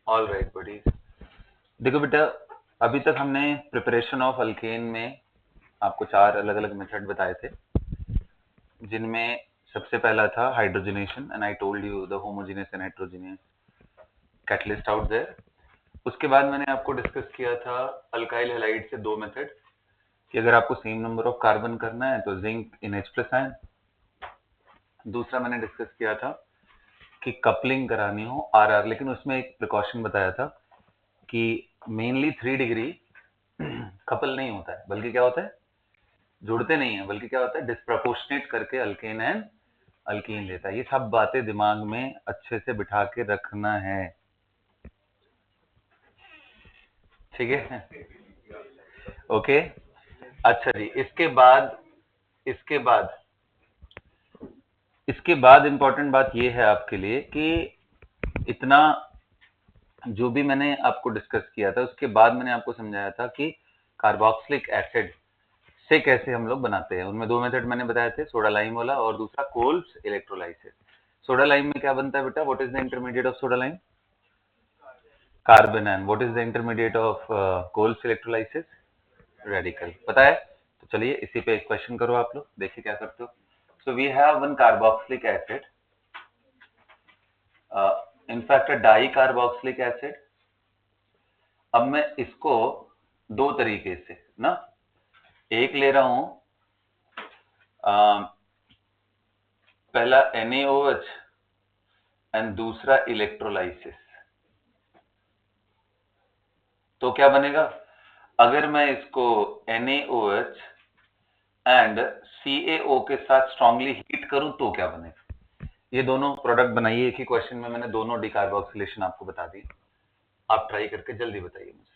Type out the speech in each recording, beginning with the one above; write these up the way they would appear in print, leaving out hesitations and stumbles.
All right buddies. देखो बेटा, अभी तक हमने प्रिपरेशन ऑफ अल्केन में आपको 4 अलग अलग मेथड बताए थे, जिनमें सबसे पहला था hydrogenation, and I told you the homogeneous and heterogeneous catalyst out there. उसके बाद मैंने आपको डिस्कस किया था अल्काइल हैलाइड से 2 मेथड, कि अगर आपको सेम नंबर ऑफ कार्बन करना है तो जिंक इन H+ आयन। दूसरा मैंने डिस्कस किया था कि कपलिंग करानी हो RR, लेकिन उसमें एक प्रिकॉशन बताया था कि मेनली 3 डिग्री कपल नहीं होता है, बल्कि क्या होता है, जुड़ते नहीं है, बल्कि क्या होता है, डिस्प्रपोर्शनेट करके अल्केन एंड अल्कीन लेता है। ये सब बातें दिमाग में अच्छे से बिठा के रखना है, ठीक है? ओके। अच्छा जी, इसके बाद इंपॉर्टेंट बात ये है आपके लिए कि इतना जो भी मैंने आपको डिस्कस किया था, उसके बाद मैंने आपको समझाया था कि कार्बोक्सिलिक एसिड से कैसे हम लोग बनाते हैं। उनमें 2 मेथड मैंने बताए थे, सोडा लाइम वाला और दूसरा कोल्स इलेक्ट्रोलाइसिस। सोडा लाइम में क्या बनता है बेटा? What is the intermediate of soda lime? Carbon. And what is the intermediate of Kolbe's electrolysis? Radical. पता है? तो चलिए इसी पे एक क्वेश्चन करो आप लोग, देखिए क्या करते हो। So we have one carboxylic acid, in fact di carboxylic acid. अब मैं इसको 2 तरीके से ना, एक ले रहा हूं, पहला NaOH एंड दूसरा इलेक्ट्रोलाइसिस। तो क्या बनेगा? अगर मैं इसको NaOH एंड CaO के साथ स्ट्रांगली हीट करूं तो क्या बनेगा? ये दोनों प्रोडक्ट बनाइए, एक ही क्वेश्चन में मैंने दोनों डिकार्बोक्सिलेशन आपको बता दी। आप ट्राई करके जल्दी बताइए मुझे।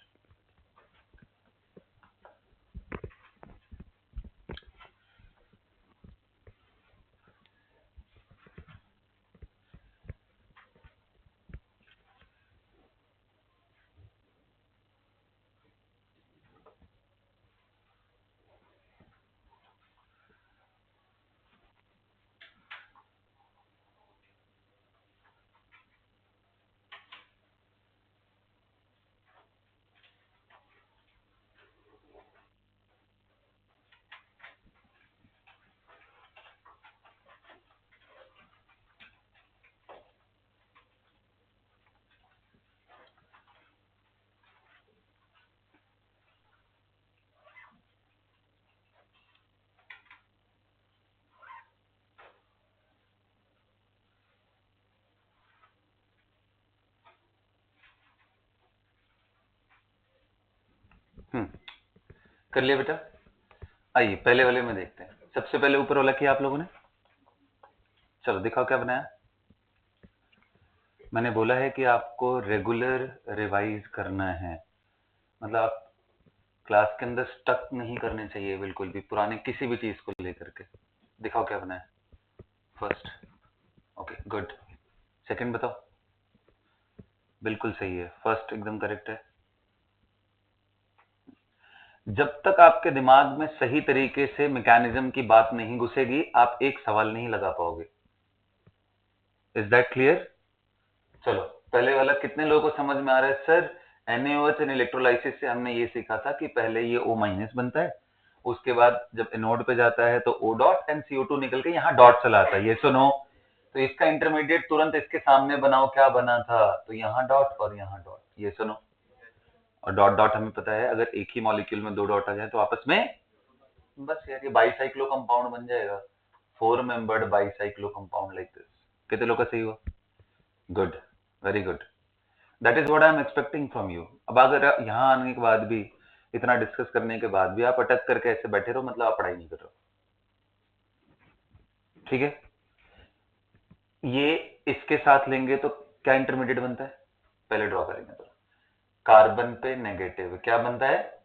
कर लिया बेटा? आइए पहले वाले में देखते हैं। सबसे पहले ऊपर वाला किया आप लोगों ने, चलो दिखाओ क्या बनाया। मैंने बोला है कि आपको रेगुलर रिवाइज करना है, मतलब आप क्लास के अंदर स्टक नहीं करने चाहिए बिल्कुल भी, पुराने किसी भी चीज को लेकर के। दिखाओ क्या बनाया। First, okay good. सेकंड बताओ। बिल्कुल सही है, फर्स्ट एकदम करेक्ट है। जब तक आपके दिमाग में सही तरीके से मैकेनिज्म की बात नहीं घुसेगी, आप एक सवाल नहीं लगा पाओगे। Is that clear? चलो पहले वाला कितने लोगों को समझ में आ रहा है? सर NaOH एंड इलेक्ट्रोलाइसिस से हमने ये सीखा था कि पहले ये O- बनता है, उसके बाद जब एनोड पे जाता है तो O डॉट एंड CO2 निकल के यहाँ डॉट चला आता है, ये सुनो। तो इसका इंटरमीडिएट तुरंत इसके सामने बनाओ, क्या बना था? तो यहाँ डॉट और यहाँ डॉट, ये सुनो। और डॉट डॉट हमें पता है, अगर एक ही मॉलिक्यूल में 2 डॉट आ जाए तो आपस में, बस यार ये बाईसाइक्लो कंपाउंड बन जाएगा, 4 membered bicyclo compound like this. कितने लोग का सही हुआ? Good, very good. That is what I am expecting from you. अब अगर यहाँ आने के बाद भी, इतना डिस्कस करने के बाद भी आप अटक करके ऐसे बैठे रहो, मतलब आप पढ़ाई नहीं कर रहे हो, ठीक है? ये इसके साथ लेंगे तो क्या इंटरमीडिएट बनता है? पहले ड्रॉ करेंगे तो कार्बन पे नेगेटिव क्या बनता है?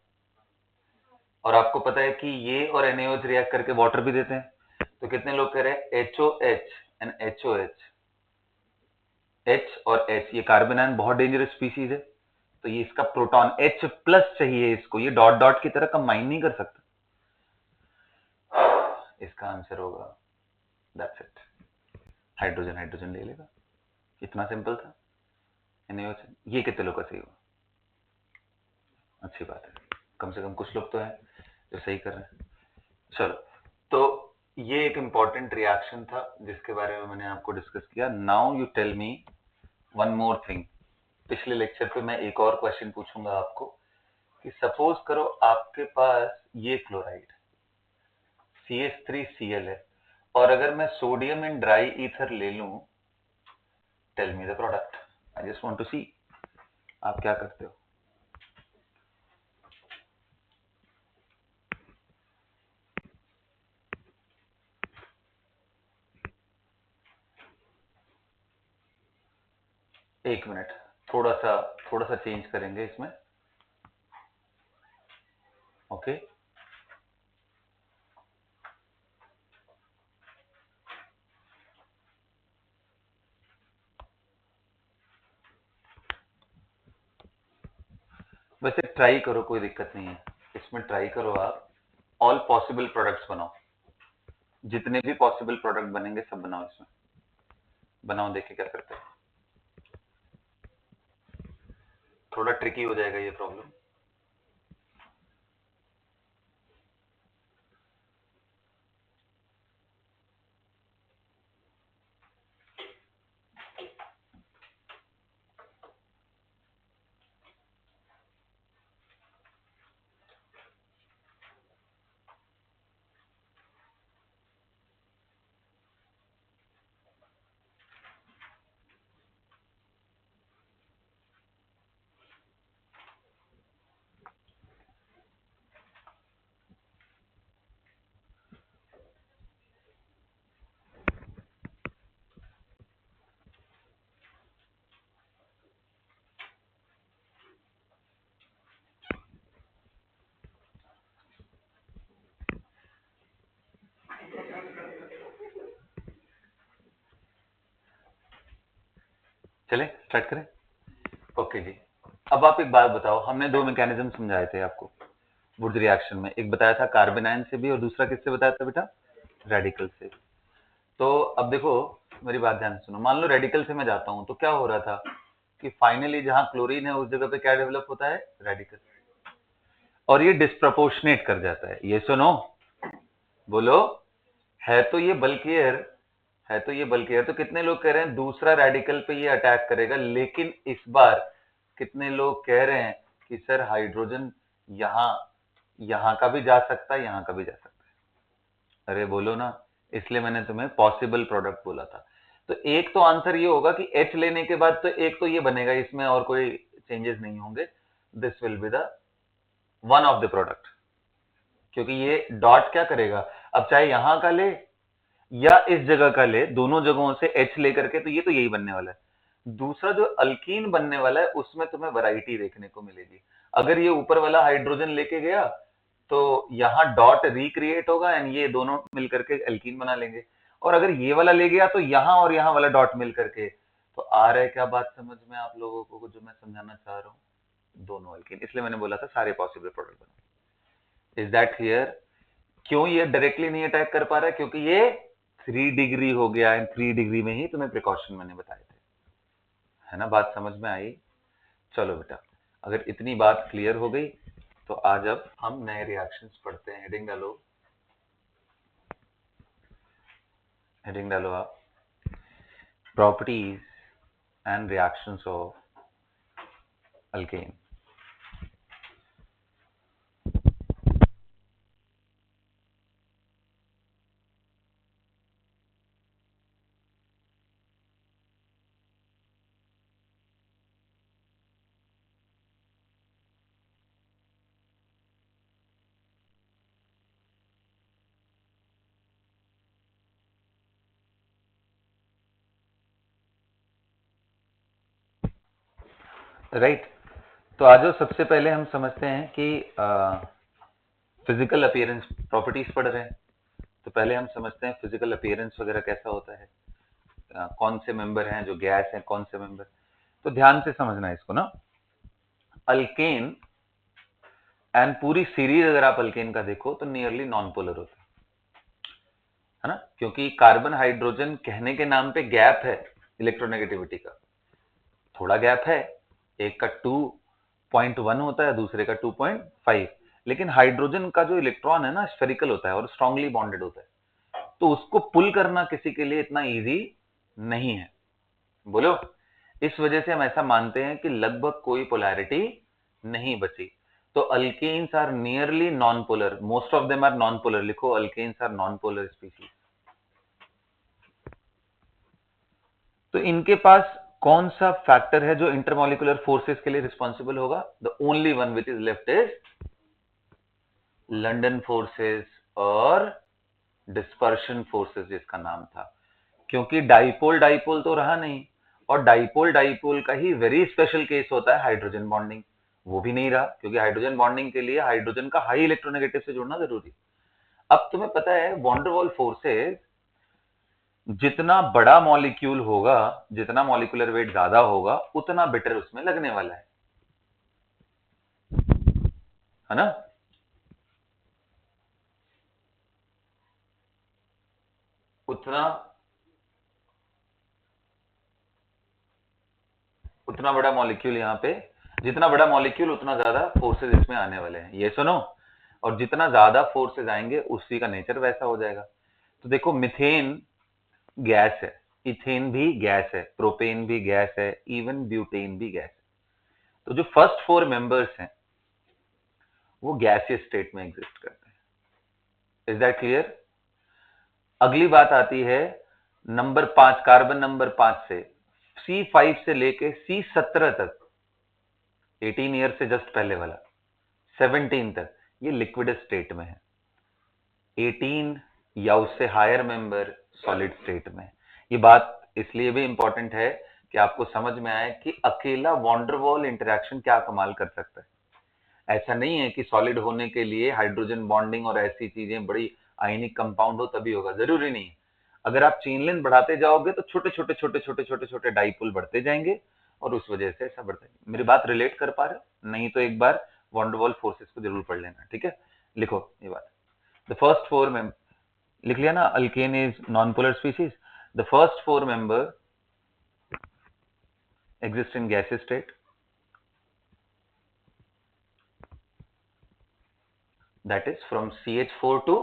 और आपको पता है कि ये और NaOH रिएक्ट करके वाटर भी देते हैं। तो कितने लोग कह रहे हैं HOH एंड HOH, H और H, ये कार्बन आयन बहुत डेंजरस स्पीसीज है, तो ये इसका प्रोटॉन H+ चाहिए इसको, ये डॉट डॉट की तरह कंबाइन नहीं कर सकता। इसका आंसर होगा, दैट्स इट, हाइड्रोजन हाइड्रोजन ले लेगा। इतना सिंपल था। ये कितने लोग का सही हुआ? अच्छी बात है, कम से कम कुछ लोग तो हैं जो सही कर रहे हैं। चलो, तो ये एक इंपॉर्टेंट रिएक्शन था जिसके बारे में मैंने आपको डिस्कस किया। Now you tell me one more thing. पिछले लेक्चर पे मैं एक और क्वेश्चन पूछूंगा आपको कि सपोज करो आपके पास ये क्लोराइड CH3Cl है और अगर मैं सोडियम इन ड्राई ईथर ले लूं, tell me the product. I just want to see आप क्या करते हो। एक मिनट, थोड़ा सा चेंज करेंगे इसमें। ओके, वैसे ट्राई करो, कोई दिक्कत नहीं है इसमें। ट्राई करो आप, ऑल पॉसिबल प्रोडक्ट्स बनाओ, जितने भी पॉसिबल प्रोडक्ट बनेंगे सब बनाओ इसमें। बनाओ, देखिए क्या करते हैं। थोड़ा ट्रिकी हो जाएगा ये प्रॉब्लम। चले स्टार्ट करें। ओके जी, अब आप एक बात बताओ, हमने दो मैकेनिज्म समझाए थे आपको वुड रिएक्शन में। एक बताया था कार्बन आयन से भी और दूसरा किससे बताया था बेटा? रेडिकल से। तो अब देखो, मेरी बात ध्यान से सुनो। मान लो रेडिकल से मैं जाता हूं तो क्या हो रहा था कि फाइनली जहां क्लोरीन है उस जगह पे क्या डेवलप होता है? रेडिकल। और ये डिस्प्रपोर्शनेट कर जाता है, ये सुनो, बोलो। है तो ये बल्कियर, तो कितने लोग कह रहे हैं दूसरा रेडिकल पे ये अटैक करेगा, लेकिन इस बार कितने लोग कह रहे हैं कि सर हाइड्रोजन यहां यहां का भी जा सकता है, यहां का भी जा सकता है। अरे बोलो ना, इसलिए मैंने तुम्हें पॉसिबल प्रोडक्ट बोला था। तो एक तो आंसर ये होगा कि H लेने के बाद तो एक तो ये बनेगा, इसमें और कोई चेंजेस नहीं होंगे। This will be the one of the product, क्योंकि ये डॉट क्या करेगा, अब चाहे यहां का ले या इस जगह का ले, दोनों जगहों से H लेकर के, तो ये तो यही बनने वाला है। दूसरा जो अल्कीन बनने वाला है उसमें तुम्हें वैरायटी देखने को मिलेगी। अगर ये ऊपर वाला हाइड्रोजन लेके गया तो यहाँ डॉट रिक्रिएट होगा एंड ये दोनों मिलकर के अल्कीन बना लेंगे। और अगर ये वाला ले गया तो यहाँ और यहाँ वाला डॉट मिल करके, तो आ रहा है क्या बात समझ में आप लोगों को जो मैं समझाना चाह रहा हूँ? दोनों अल्कीन, इसलिए मैंने बोला था सारे पॉसिबल प्रोडक्ट बना। Is that clear? क्यों ये डायरेक्टली नहीं अटैक कर पा रहा है? क्योंकि ये 3 डिग्री हो गया, एंड 3 डिग्री में ही तुम्हें प्रिकॉशन मैंने बताए थे। है ना, बात समझ में आई? चलो बेटा, अगर इतनी बात क्लियर हो गई तो आज अब हम नए रिएक्शंस पढ़ते हैं। हेडिंग डालो आप, properties and reactions of alkane. Right, तो आज सबसे पहले हम समझते हैं कि फिजिकल अपीयरेंस प्रॉपर्टीज पढ़ रहे हैं। तो पहले हम समझते हैं फिजिकल अपीयरेंस वगैरह कैसा होता है, कौन से मेंबर हैं जो गैस हैं, कौन से मेंबर। तो ध्यान से समझना है इसको ना। अल्केन एंड पूरी सीरीज अगर आप अल्केन का देखो तो नियरली नॉन पोलर होता है ना, क्योंकि कार्बन हाइड्रोजन कहने के नाम पे गैप है इलेक्ट्रोनेगेटिविटी का। थोड़ा गैप है, एक का 2.1 होता है, दूसरे का 2.5, लेकिन हाइड्रोजन का जो इलेक्ट्रॉन है ना स्फेरिकल होता है और स्ट्रांगली बॉन्डेड होता है, तो उसको पुल करना किसी के लिए इतना इजी नहीं है। बोलो, इस वजह से हम ऐसा मानते हैं कि लगभग कोई पोलैरिटी नहीं बची। तो alkanes are nearly non polar, most of them are non polar. लिखो, alkanes are non polar species. तो इनके पास कौन सा फैक्टर है जो इंटरमोलिकुलर फोर्सेस के लिए रिस्पॉन्सिबल होगा? The only one which is left is London forces और डिस्पर्शन फोर्सेस जिसका नाम था, क्योंकि डाइपोल डाइपोल तो रहा नहीं, और डाइपोल डाइपोल का ही वेरी स्पेशल केस होता है हाइड्रोजन बॉन्डिंग, वो भी नहीं रहा, क्योंकि हाइड्रोजन बॉन्डिंग के लिए हाइड्रोजन का हाई इलेक्ट्रोनेगेटिव से जुड़ना जरूरी। अब तुम्हें पता है वॉन्डरवॉल फोर्सेस, जितना बड़ा मॉलिक्यूल होगा, जितना मॉलिक्यूलर वेट ज्यादा होगा, उतना बेटर उसमें लगने वाला है ना? उतना बड़ा मॉलिक्यूल यहाँ पे, जितना बड़ा मॉलिक्यूल उतना ज्यादा फोर्सेज इसमें आने वाले हैं, ये सुनो। और जितना ज्यादा फोर्सेज आएंगे उसी का नेचर वैसा हो जाएगा। तो देखो, मिथेन गैस है, इथेन भी गैस है, प्रोपेन भी गैस है, इवन ब्यूटेन भी गैस है। तो जो फर्स्ट 4 मेंबर्स हैं वो गैसियस स्टेट में एग्जिस्ट करते हैं। Is that clear? अगली बात आती है नंबर 5, कार्बन नंबर 5 से C5 से लेके C17 तक, 18 ईयर से जस्ट पहले वाला 17 तक, ये लिक्विड स्टेट में है। 18 या उससे हायर मेंबर सॉलिड स्टेट में। ये बात इसलिए भी इंपॉर्टेंट है कि आपको समझ में आए कि अकेला वॉन्डरवॉल इंटरेक्शन क्या कमाल कर सकता है। ऐसा नहीं है कि सॉलिड होने के लिए हाइड्रोजन बॉन्डिंग और ऐसी चीजें बड़ी आयनिक कंपाउंड हो तभी होगा, जरूरी नहीं है। अगर आप चेन लेंथ बढ़ाते जाओगे तो छोटे छोटे छोटे छोटे छोटे छोटे डाइपोल बढ़ते जाएंगे और उस वजह से ऐसा बढ़ता है। मेरी बात रिलेट कर पा रहे हो? नहीं तो एक बार वॉन्डरवॉल फोर्सेस को जरूर पढ़ लेना, ठीक है? लिखो ये बात। द फर्स्ट 4 में लिख लिया ना, alkane is non polar species. The first 4 member exist in gaseous state, that is from CH4 to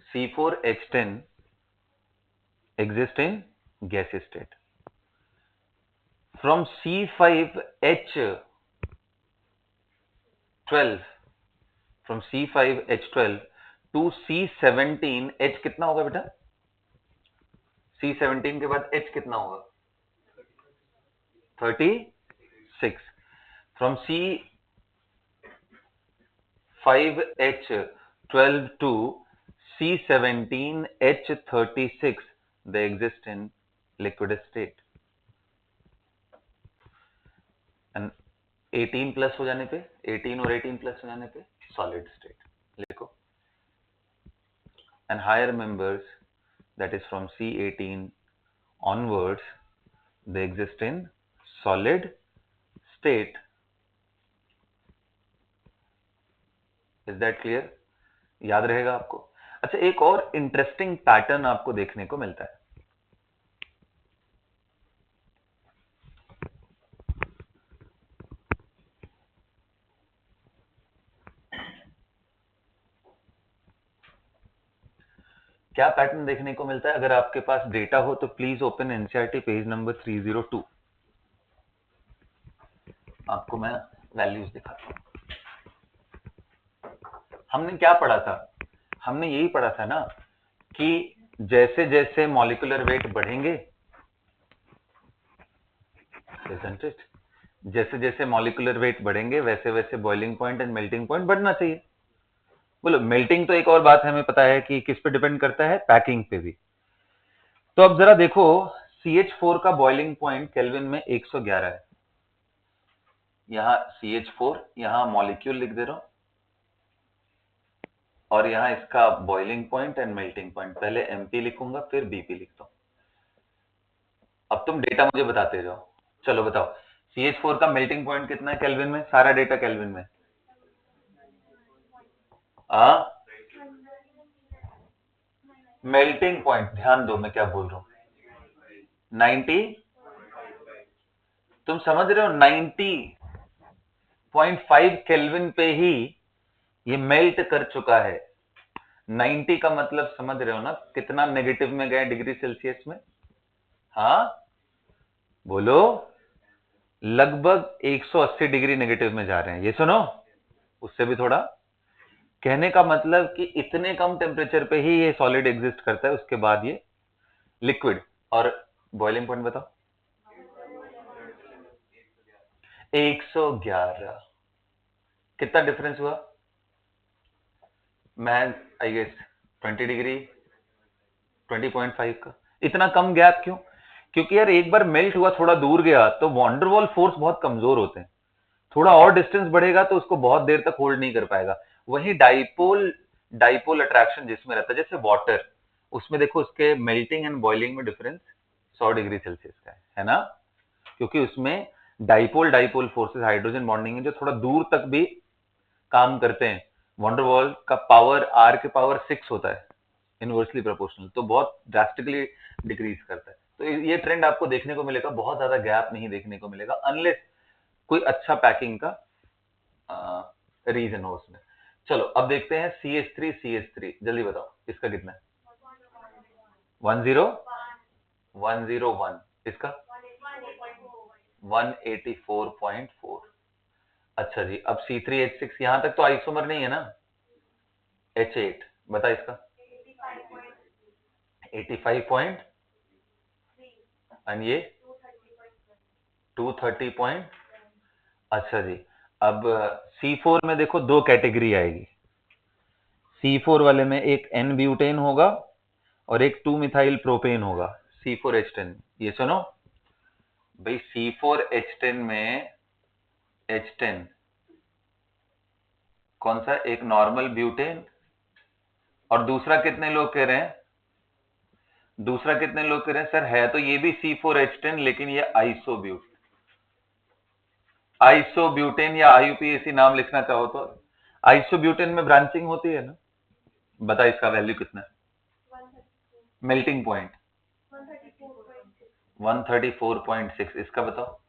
C4H10 exist in gaseous state. From C5H12 to C17, H कितना होगा बेटा? C17 के बाद H कितना होगा? 36. From C5H12 to C17H36, they exist in liquid state. And 18 plus हो जाने पे, 18 और 18 प्लस हो जाने पे सॉलिड स्टेट। लिखो, and higher members, that is from C18 onwards, they exist in solid state. Is that clear? याद रहेगा आपको? अच्छा, एक और इंटरेस्टिंग पैटर्न आपको देखने को मिलता है। क्या पैटर्न देखने को मिलता है? अगर आपके पास डेटा हो तो please open NCERT page number 302। आपको मैं वैल्यूज दिखाता हूं। हमने क्या पढ़ा था? हमने यही पढ़ा था ना कि जैसे जैसे मॉलिक्यूलर वेट बढ़ेंगे, जैसे जैसे मॉलिक्यूलर वेट बढ़ेंगे वैसे वैसे boiling point and melting point बढ़ना चाहिए। बोलो, मेल्टिंग तो एक और बात है, हमें पता है कि किस पे डिपेंड करता है, पैकिंग पे भी। तो अब जरा देखो, CH4 का बॉइलिंग पॉइंट केल्विन में 111 है। यहां CH4, यहां मॉलिक्यूल लिख दे रहा हूं, और यहां इसका boiling point and melting point. पहले MP लिखूंगा फिर BP लिखता हूं। अब तुम डेटा मुझे बताते जाओ। चलो बताओ, CH4 का मेल्टिंग पॉइंट कितना है केल्विन में? सारा डेटा केल्विन में। मेल्टिंग पॉइंट, ध्यान दो मैं क्या बोल रहा हूं। 90, तुम समझ रहे हो 90.5 केल्विन पे ही ये मेल्ट कर चुका है। 90 का मतलब समझ रहे हो ना कितना नेगेटिव में गए डिग्री सेल्सियस में? हाँ बोलो, लगभग 180 डिग्री नेगेटिव में जा रहे हैं। ये सुनो, उससे भी थोड़ा, कहने का मतलब कि इतने कम टेम्परेचर पे ही ये सॉलिड एग्जिस्ट करता है, उसके बाद ये लिक्विड। और बॉइलिंग पॉइंट बताओ? 111। कितना डिफरेंस हुआ? मैं आई गेस 20 डिग्री, 20.5 का। इतना कम गैप क्यों? क्योंकि यार एक बार मेल्ट हुआ, थोड़ा दूर गया तो वॉन्डरवॉल फोर्स बहुत कमजोर होते हैं। थोड़ा और डिस्टेंस बढ़ेगा तो उसको बहुत देर तक होल्ड नहीं कर पाएगा। वहीं डाइपोल, डाइपोल अट्रैक्शन जिसमें रहता है, जैसे वाटर, उसमें देखो उसके मेल्टिंग एंड बॉइलिंग में डिफरेंस 100 डिग्री सेल्सियस का है ना? क्योंकि उसमें dipole dipole forces, hydrogen bonding है, जो थोड़ा दूर तक भी काम करते हैं। वंडरवॉल का पावर आर के पावर 6 होता है, इनवर्सली प्रोपोर्शनल, तो बहुत ड्रास्टिकली डिक्रीज करता है। तो ये ट्रेंड आपको देखने को मिलेगा, बहुत ज्यादा गैप नहीं देखने को मिलेगा, अनलेस कोई अच्छा पैकिंग का रीजन हो उसमें। चलो अब देखते हैं CH3, जल्दी बताओ इसका कितना है? 101, इसका 184.4। अच्छा जी, अब C3H6, यहां तक तो आइसोमर नहीं है ना? H8 बता इसका? 85 पॉइंट, और ये 230 पॉइंट। अच्छा जी, अब C4 में देखो दो कैटेगरी आएगी। C4 वाले में एक N ब्यूटेन होगा और एक 2 मिथाइल प्रोपेन होगा, C4H10। ये सुनो भाई, C4H10 में H10 कौन सा? एक नॉर्मल ब्यूटेन, और दूसरा कितने लोग कह रहे हैं? दूसरा कितने लोग कह रहे हैं सर है तो ये भी C4H10, लेकिन ये आइसोब्यूटेन या IUPAC नाम लिखना चाहो तो। आइसोब्यूटेन में ब्रांचिंग होती है ना? बता इसका वैल्यू कितना है? Melting point 134.6। इसका बताओ?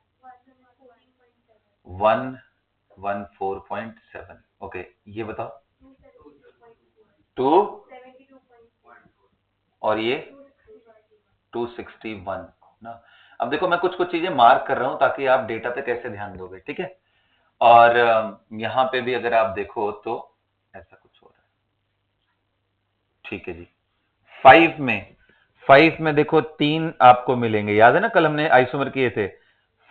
114.7। ओके, ये बताओ? 2, और ये 261 ना। अब देखो मैं कुछ कुछ चीजें मार्क कर रहा हूं ताकि आप डेटा पे कैसे ध्यान दोगे, ठीक है? और यहां पे भी अगर आप देखो तो ऐसा कुछ हो रहा है, ठीक है जी। 5 में देखो 3 आपको मिलेंगे, याद है ना कल हमने आइसोमर किए थे?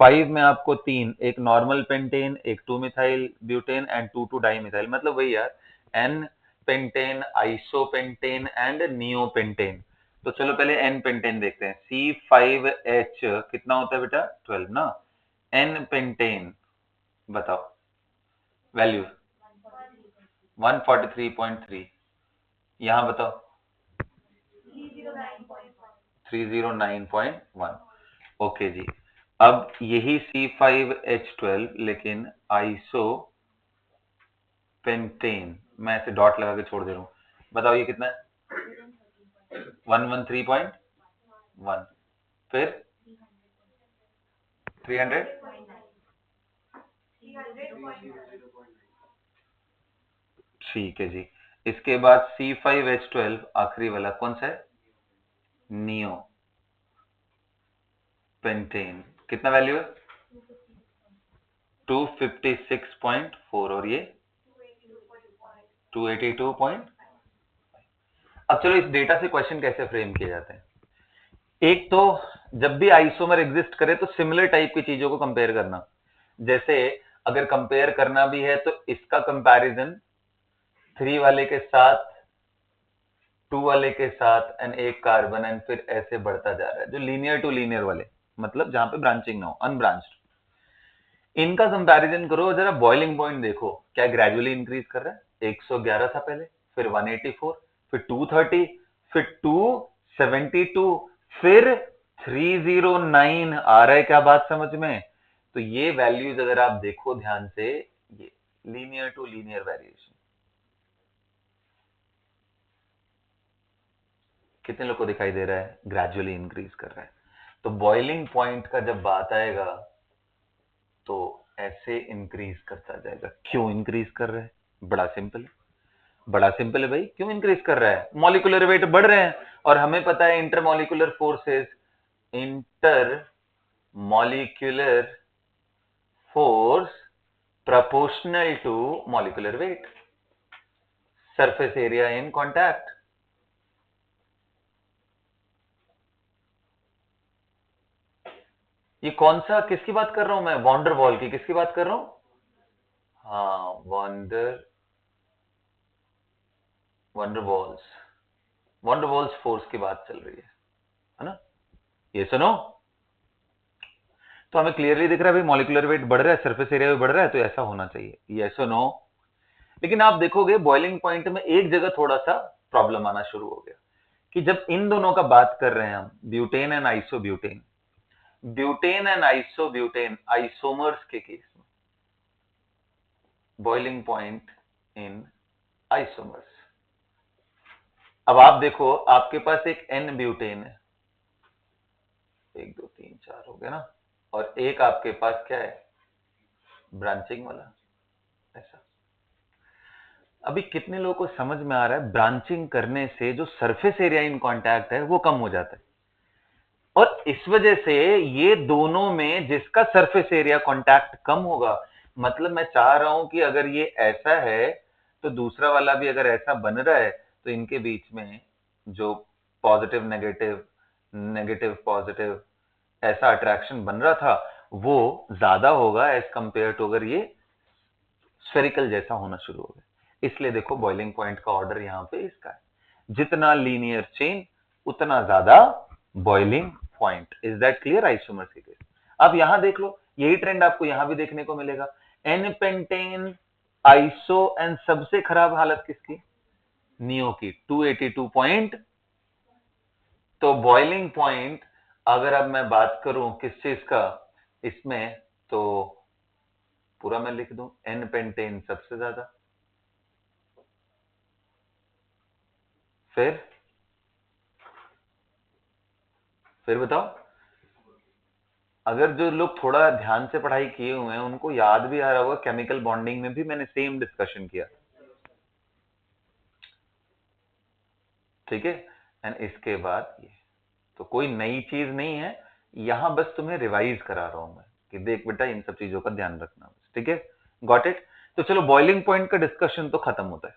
5 में आपको 3, एक नॉर्मल पेंटेन, एक 2 methyl butane and 2 di methyl, मतलब वही यार, n pentane, isopentane and neopentane. तो चलो पहले एन पेंटेन देखते हैं। C5H कितना होता है बेटा? 12 ना। एन पेंटेन बताओ वैल्यू? 143.3। यहां बताओ? 309.1। ओके जी, अब यही C5H12 लेकिन आइसो पेंटेन, मैं ऐसे डॉट लगा के छोड़ दे रहा हूं। बताओ ये कितना है? 113.1। फिर 300, ठीक है जी। इसके बाद C5H12 आखिरी वाला कौन सा है? नियो पेंटेन, कितना वैल्यू है? 256.4, और ये 282. अब चलो इस डेटा से क्वेश्चन कैसे फ्रेम किए जाते हैं। एक तो जब भी आइसोमर एग्जिस्ट करे तो सिमिलर टाइप की चीजों को कंपेयर करना। जैसे अगर कंपेयर करना भी है तो इसका कंपैरिजन 3 वाले के साथ, 2 वाले के साथ एंड एक कार्बन, एंड फिर ऐसे बढ़ता जा रहा है, जो लीनियर टू लीनियर वाले, मतलब जहां पे ब्रांचिंग ना हो, अनब्रांच्ड। इनका कंपैरिजन करो, जरा बॉइलिंग पॉइंट देखो, क्या ग्रेजुअली इंक्रीज कर रहा है? 111 था पहले, फिर 184, फिर 230, फिर 272, फिर 309 आ रहा है। क्या बात समझ में? तो ये वैल्यूज अगर आप देखो ध्यान से, ये लीनियर टू लीनियर वेरिएशन। कितने लोग को दिखाई दे रहा है? ग्रेजुअली इंक्रीज कर रहा है। तो बॉइलिंग पॉइंट का जब बात आएगा तो ऐसे इंक्रीज करता जाएगा। क्यों इंक्रीज कर रहा है? बड़ा सिंपल है, बड़ा सिंपल है भाई। क्यों इंक्रीज कर रहा है? मॉलिक्यूलर वेट बढ़ रहे हैं और हमें पता है intermolecular forces, inter molecular force proportional to molecular weight, surface area in contact। ये कौन सा, किसकी बात कर रहा हूं मैं? वॉन्डर वॉल की। किसकी बात कर रहा हूं? हाँ, वॉन्डर वॉल्स फोर्स की बात चल रही है ना? ये सुनो, तो हमें क्लियरली दिख रहा है भाई मॉलिक्यूलर वेट बढ़ रहा है, सरफेस एरिया भी बढ़ रहा है, तो ऐसा होना चाहिए। ये सुनो, लेकिन आप देखोगे बॉइलिंग पॉइंट में एक जगह थोड़ा सा प्रॉब्लम आना शुरू हो गया कि जब इन दोनों का बात कर रहे हैं हम, butane and isobutane, butane and isobutane isomers के केस में, बॉइलिंग पॉइंट इन आइसोमर्स। अब आप देखो, आपके पास एक एन ब्यूटेन है, 1 2 3 4 हो गया ना, और एक आपके पास क्या है? ब्रांचिंग वाला, ऐसा। अभी कितने लोगों को समझ में आ रहा है ब्रांचिंग करने से जो सरफेस एरिया इन कांटेक्ट है वो कम हो जाता है, और इस वजह से ये दोनों में जिसका सरफेस एरिया कांटेक्ट कम होगा, मतलब मैं चाह रहा हूं कि अगर ये ऐसा है तो दूसरा वाला भी अगर ऐसा बन रहा है तो इनके बीच में जो पॉजिटिव नेगेटिव, नेगेटिव पॉजिटिव ऐसा अट्रैक्शन बन रहा था वो ज्यादा होगा एज कंपेयर टू अगर ये स्फेरिकल जैसा होना शुरू हो गया। इसलिए देखो बॉइलिंग पॉइंट का ऑर्डर यहां पे इसका है, जितना लीनियर चेन उतना ज्यादा boiling point. Is that clear? Isomers के केस अब यहां देख लो, यही ट्रेंड आपको यहां भी देखने को मिलेगा। एन पेंटेन आइसो एंड सबसे खराब हालत किसकी? नियो की, 282 पॉइंट। तो बॉइलिंग पॉइंट अगर अब मैं बात करूं किस चीज का इसमें, तो पूरा मैं लिख दूं, एन पेंटेन सबसे ज्यादा, फिर बताओ। अगर जो लोग थोड़ा ध्यान से पढ़ाई किए हुए हैं उनको याद भी आ रहा होगा, केमिकल बॉन्डिंग में भी मैंने सेम डिस्कशन किया, ठीक है। एंड इसके बाद ये तो कोई नई चीज नहीं है, यहां बस तुम्हें रिवाइज करा रहा हूं मैं कि देख बेटा इन सब चीजों का ध्यान रखना, ठीक है। Got it? तो चलो बॉइलिंग पॉइंट का डिस्कशन तो खत्म होता है।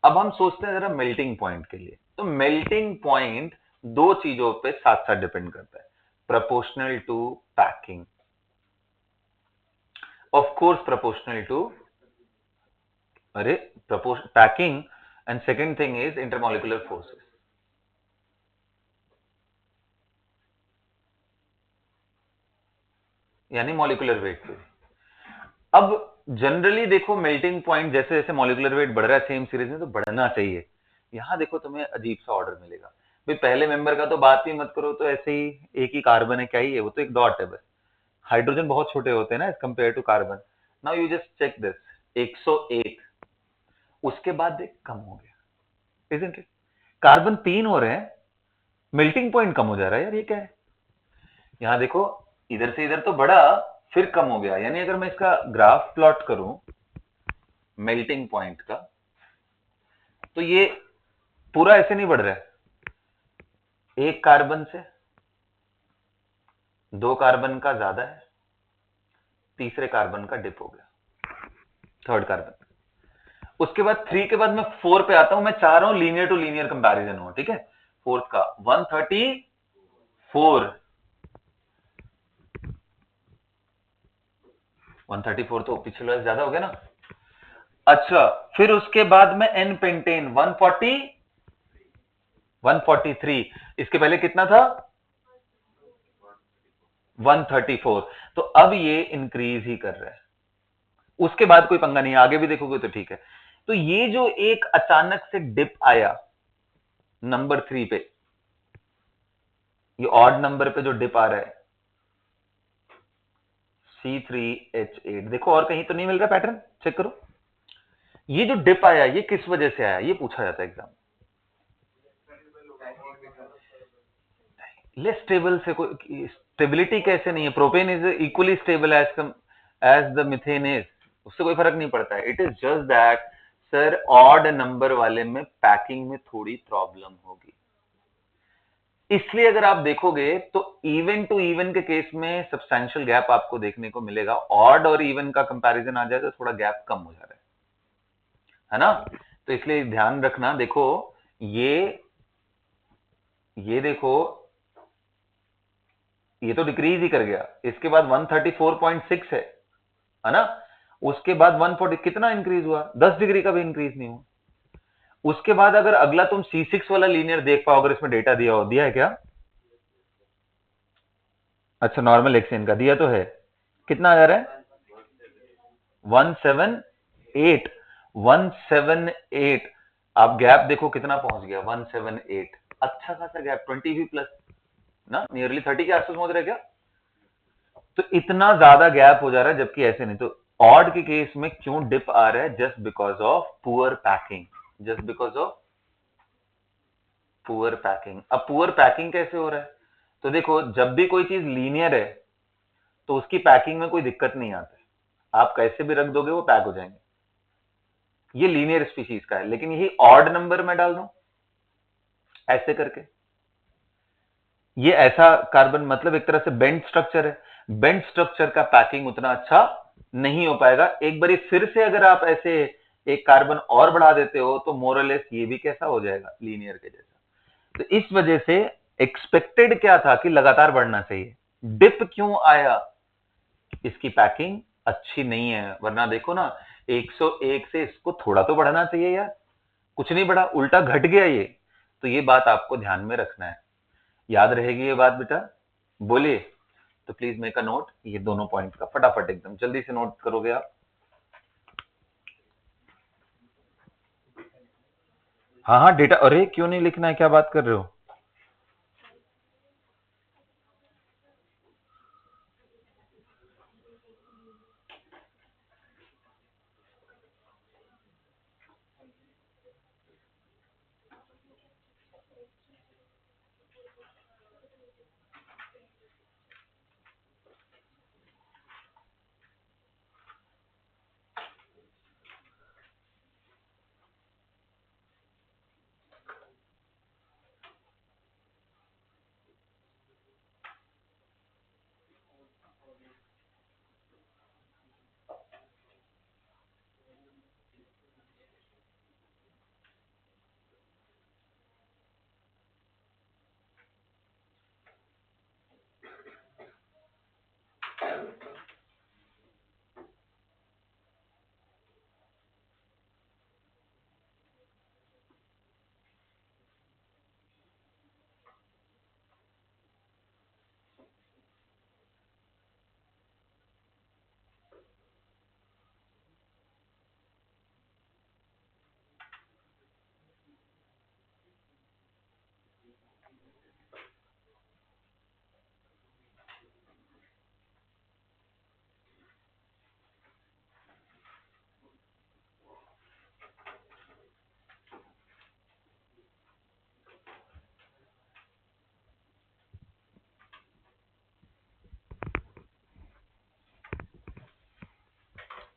अब हम सोचते हैं जरा मेल्टिंग पॉइंट के लिए। तो मेल्टिंग पॉइंट दो चीजों पे साथ साथ डिपेंड करता है, proportional to packing, of course proportional to, अरे packing, and second thing is intermolecular forces, यानी मॉलिक्यूलर वेट पे। अब जनरली देखो मेल्टिंग पॉइंट जैसे जैसे मॉलिक्यूलर वेट बढ़ रहा है सेम सीरीज में तो बढ़ना चाहिए। यहां देखो तुम्हें अजीब सा ऑर्डर मिलेगा भाई, पहले मेंबर का तो बात ही मत करो, तो ऐसे ही एक ही कार्बन है, क्या ही है वो, तो एक डॉट है बस। हाइड्रोजन बहुत छोटे होते हैं ना as compare to carbon. Now you just check this, 101, उसके बाद देख कम हो गया, इजंट इट? कार्बन 3 हो रहे हैं, मेल्टिंग पॉइंट कम हो जा रहा है यार, ये क्या है? यहां देखो, इधर से इधर तो बढ़ा फिर कम हो गया, यानी अगर मैं इसका ग्राफ प्लॉट करूं मेल्टिंग पॉइंट का, तो ये पूरा ऐसे नहीं बढ़ रहा है, एक कार्बन से 2 कार्बन का ज्यादा है, तीसरे कार्बन का डिप हो गया, थर्ड कार्बन। उसके बाद 3 के बाद मैं 4 पे आता हूं, मैं चाह रहा हूं लीनियर टू लीनियर कंपैरिजन हो, ठीक है। फोर्थ का 134, 134 तो पिछले ज्यादा हो गया ना। अच्छा, फिर उसके बाद में एन पेंटेन 143, इसके पहले कितना था? 134। तो अब ये इंक्रीज ही कर रहा है, उसके बाद कोई पंगा नहीं, आगे भी देखोगे तो ठीक है। तो ये जो एक अचानक से डिप आया नंबर 3 पे, ये ऑड नंबर पे जो डिप आ रहा है C3H8, देखो और कहीं तो नहीं मिल रहा पैटर्न, चेक करो। ये जो डिप आया ये किस वजह से आया, ये पूछा जाता है एग्जाम। लेस स्टेबल से कोई स्टेबिलिटी कैसे नहीं है? Propane is equally stable as the methane is, उससे कोई फर्क नहीं पड़ता है। It is just that sir odd number वाले में पैकिंग में थोड़ी प्रॉब्लम होगी। इसलिए अगर आप देखोगे तो इवन टू इवन के केस में सब्सटैंशियल गैप आपको देखने को मिलेगा, ऑड और इवन का कंपैरिजन आ जाए तो थोड़ा गैप कम हो जा रहा है ना? तो इसलिए ध्यान रखना। देखो ये देखो, ये तो डिक्रीज ही कर गया, इसके बाद 134.6 है ना? उसके बाद 140 कितना इंक्रीज हुआ? 10 डिग्री का भी इंक्रीज नहीं हुआ। उसके बाद अगर अगला तुम C6 वाला लीनियर देख पाओ, अगर इसमें डेटा दिया है क्या? अच्छा, नॉर्मल एक्सचेंज का दिया तो है। कितना आ जा रहा है? 178। 178। आप गैप देखो कितना पहुंच गया, 178। अच्छा खासा गैप, 20 भी प्लस ना, नियरली 30 के आसपास पहुंच रहा है क्या? तो इतना ज्यादा गैप हो जा रहा है, जबकि ऐसे नहीं। तो ऑड के केस में क्यों डिप आ रहा है? Just because of poor packing, just because of poor packing. अब पुअर पैकिंग कैसे हो रहा है? तो देखो, जब भी कोई चीज लीनियर है तो उसकी पैकिंग में कोई दिक्कत नहीं आता है, आप कैसे भी रख दोगे वो पैक हो जाएंगे। ये लीनियर स्पीशीज का है, लेकिन यही ऑड नंबर में डाल दो ऐसे करके, ये ऐसा कार्बन मतलब एक तरह से बेंड स्ट्रक्चर है। बेंड स्ट्रक्चर का पैकिंग उतना अच्छा नहीं हो पाएगा। एक बार फिर से अगर आप ऐसे एक कार्बन और बढ़ा देते हो तो मोरलेस ये भी कैसा हो जाएगा? लीनियर के जैसा। तो इस वजह से एक्सपेक्टेड क्या था कि लगातार बढ़ना चाहिए, डिप क्यों आया? इसकी पैकिंग अच्छी नहीं है। वरना देखो ना, 101 से इसको थोड़ा तो बढ़ना चाहिए यार, कुछ नहीं बढ़ा, उल्टा घट गया ये। तो ये बात आपको ध्यान में रखना है, याद रहेगी ये बात बेटा? बोलिए। तो प्लीज मेक अ नोट, ये दोनों पॉइंट का फटाफट एकदम जल्दी से नोट करोगे आप? हाँ हाँ, डेटा। अरे क्यों नहीं लिखना है, क्या बात कर रहे हो?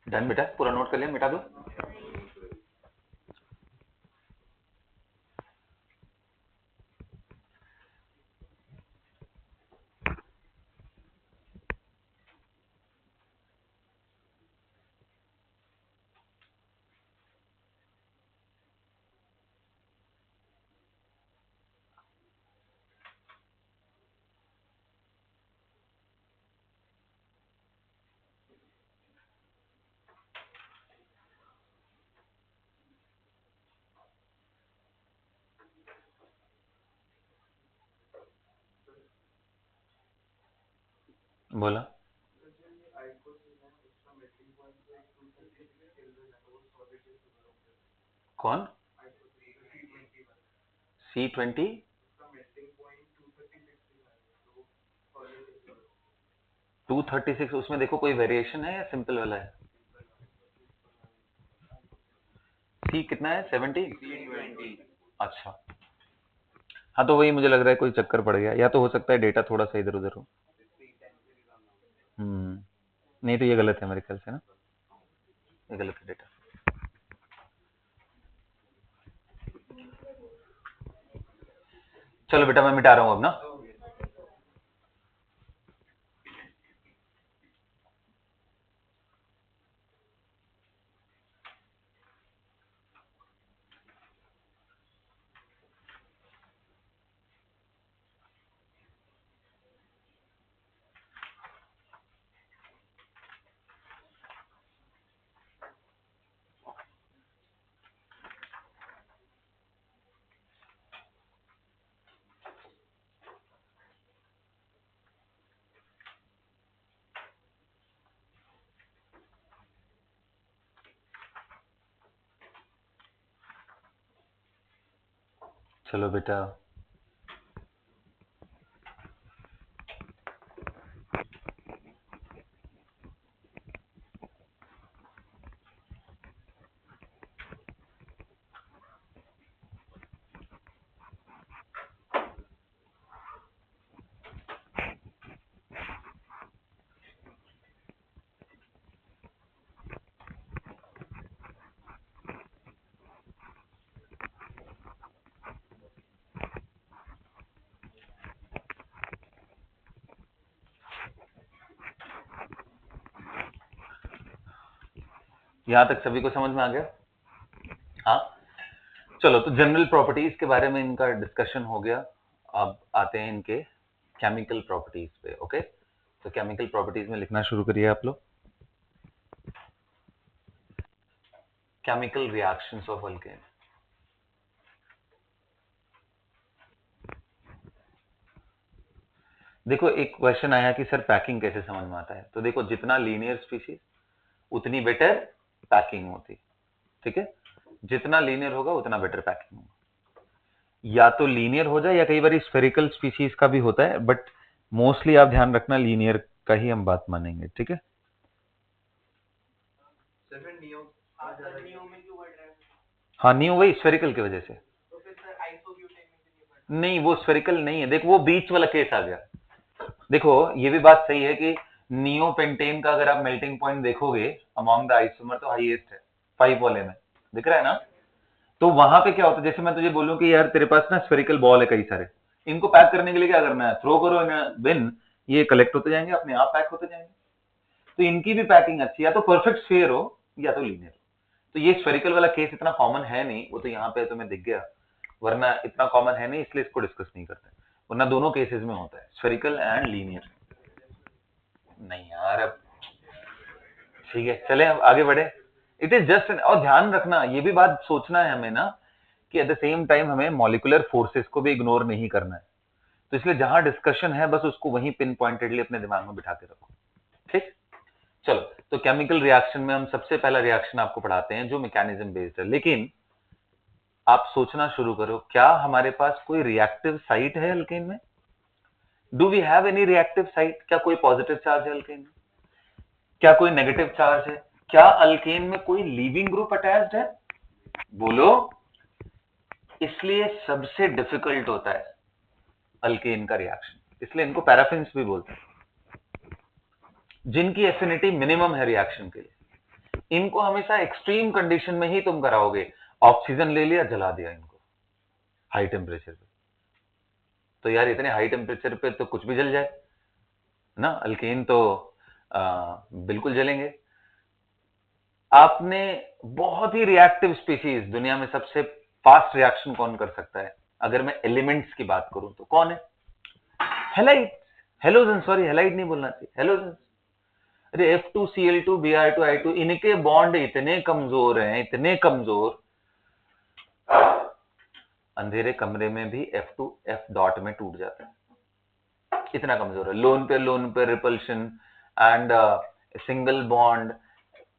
डन बेटा, पूरा नोट कर लिया, मिटा दो। बोला कौन? C20 236, उसमें देखो कोई वेरिएशन है या सिंपल वाला है? सी कितना है? 70। अच्छा, हाँ तो वही मुझे लग रहा है कोई चक्कर पड़ गया, या तो हो सकता है डेटा थोड़ा सा इधर उधर हो। नहीं तो ये गलत है मेरे ख्याल से ना, ये गलत है डेटा। चलो बेटा मैं मिटा रहा हूं अब ना। चलो बेटा, यहां तक सभी को समझ में आ गया? हाँ, चलो तो जनरल प्रॉपर्टीज के बारे में इनका डिस्कशन हो गया। अब आते हैं इनके केमिकल प्रॉपर्टीज पे। ओके, तो केमिकल प्रॉपर्टीज में लिखना शुरू करिए आप लोग। Chemical reactions of alkane. देखो एक क्वेश्चन आया कि सर पैकिंग कैसे समझ में आता है, तो देखो जितना लीनियर स्पीशीज उतनी बेटर पैकिंग होती, ठीक है, जितना लीनियर होगा उतना बेटर पैकिंग होगा। या तो लीनियर हो जाए या कई बार स्फेरिकल स्पीशीज का भी होता है, बट मोस्टली आप ध्यान रखना लीनियर का ही हम बात मानेंगे, ठीक है। हाँ नियो वही स्फेरिकल की वजह से, नहीं वो स्फेरिकल नहीं है। देखो वो बीच वाला केस आ गया। देखो ये भी बात सही है कि नियोपेंटेन का अगर आप मेल्टिंग पॉइंट देखोगे अमॉन्ग द आइसोमर तो हाईएस्ट है 5 वाले में, दिख रहा है ना। तो वहां पे क्या होता है, जैसे मैं तुझे बोलूं कि यार तेरे पास ना स्फेरिकल बॉल है कई सारे, इनको पैक करने के लिए क्या करना है, थ्रो करो इन बिन, ये कलेक्ट होते जाएंगे अपने आप पैक होते जाएंगे। तो इनकी भी पैकिंग अच्छी, या तो परफेक्ट स्फीयर हो या तो लीनियर। तो ये स्फेरिकल वाला केस इतना कॉमन है नहीं, वो तो यहाँ पे तुम्हें दिख गया, वरना इतना कॉमन है नहीं इसलिए इसको डिस्कस नहीं करते, वरना दोनों केसेस में होता है स्फेरिकल एंड लीनियर। नहीं यार अब ठीक है, चले अब आगे बढ़े। इट इज जस्ट, और ध्यान रखना ये भी बात सोचना है हमें ना कि एट द सेम टाइम हमें मॉलिक्यूलर फोर्सेस को भी इग्नोर नहीं करना है। तो इसलिए जहां डिस्कशन है बस उसको वहीं पिन पॉइंटेडली अपने दिमाग में बिठा के रखो, ठीक। चलो तो केमिकल रिएक्शन में हम सबसे पहला रिएक्शन आपको पढ़ाते हैं जो मैकेनिज्म बेस्ड है, लेकिन आप सोचना शुरू करो क्या हमारे पास कोई रिएक्टिव साइट है अल्केन में? Do we have any reactive site? क्या कोई पॉजिटिव चार्ज है अल्केन में? क्या कोई नेगेटिव चार्ज है? क्या अल्केन में कोई लीविंग ग्रुप अटैच्ड है? बोलो। इसलिए सबसे डिफिकल्ट होता है अल्केन का रिएक्शन, इसलिए इनको पैराफिन्स भी बोलते हैं, जिनकी एफिनिटी मिनिमम है रिएक्शन के लिए। इनको हमेशा एक्सट्रीम कंडीशन में ही तुम कराओगे, ऑक्सीजन ले लिया जला दिया इनको हाई टेम्परेचर पे, तो यार इतने हाई टेम्परेचर पे तो कुछ भी जल जाए ना, अल्केन तो बिल्कुल जलेंगे। आपने बहुत ही रिएक्टिव स्पीशीज, दुनिया में सबसे फास्ट रिएक्शन कौन कर सकता है अगर मैं एलिमेंट्स की बात करूं तो कौन है? हेलाइड, हेलोजन, सॉरी हेलाइड नहीं बोलना चाहिए, हेलोजन। अरे F2Cl2 Br2I2 इनके बॉन्ड इतने कमजोर हैं, इतने कमजोर, अंधेरे कमरे में भी F2 F डॉट में टूट जाता है, इतना कमजोर है। लोन पे repulsion and single bond,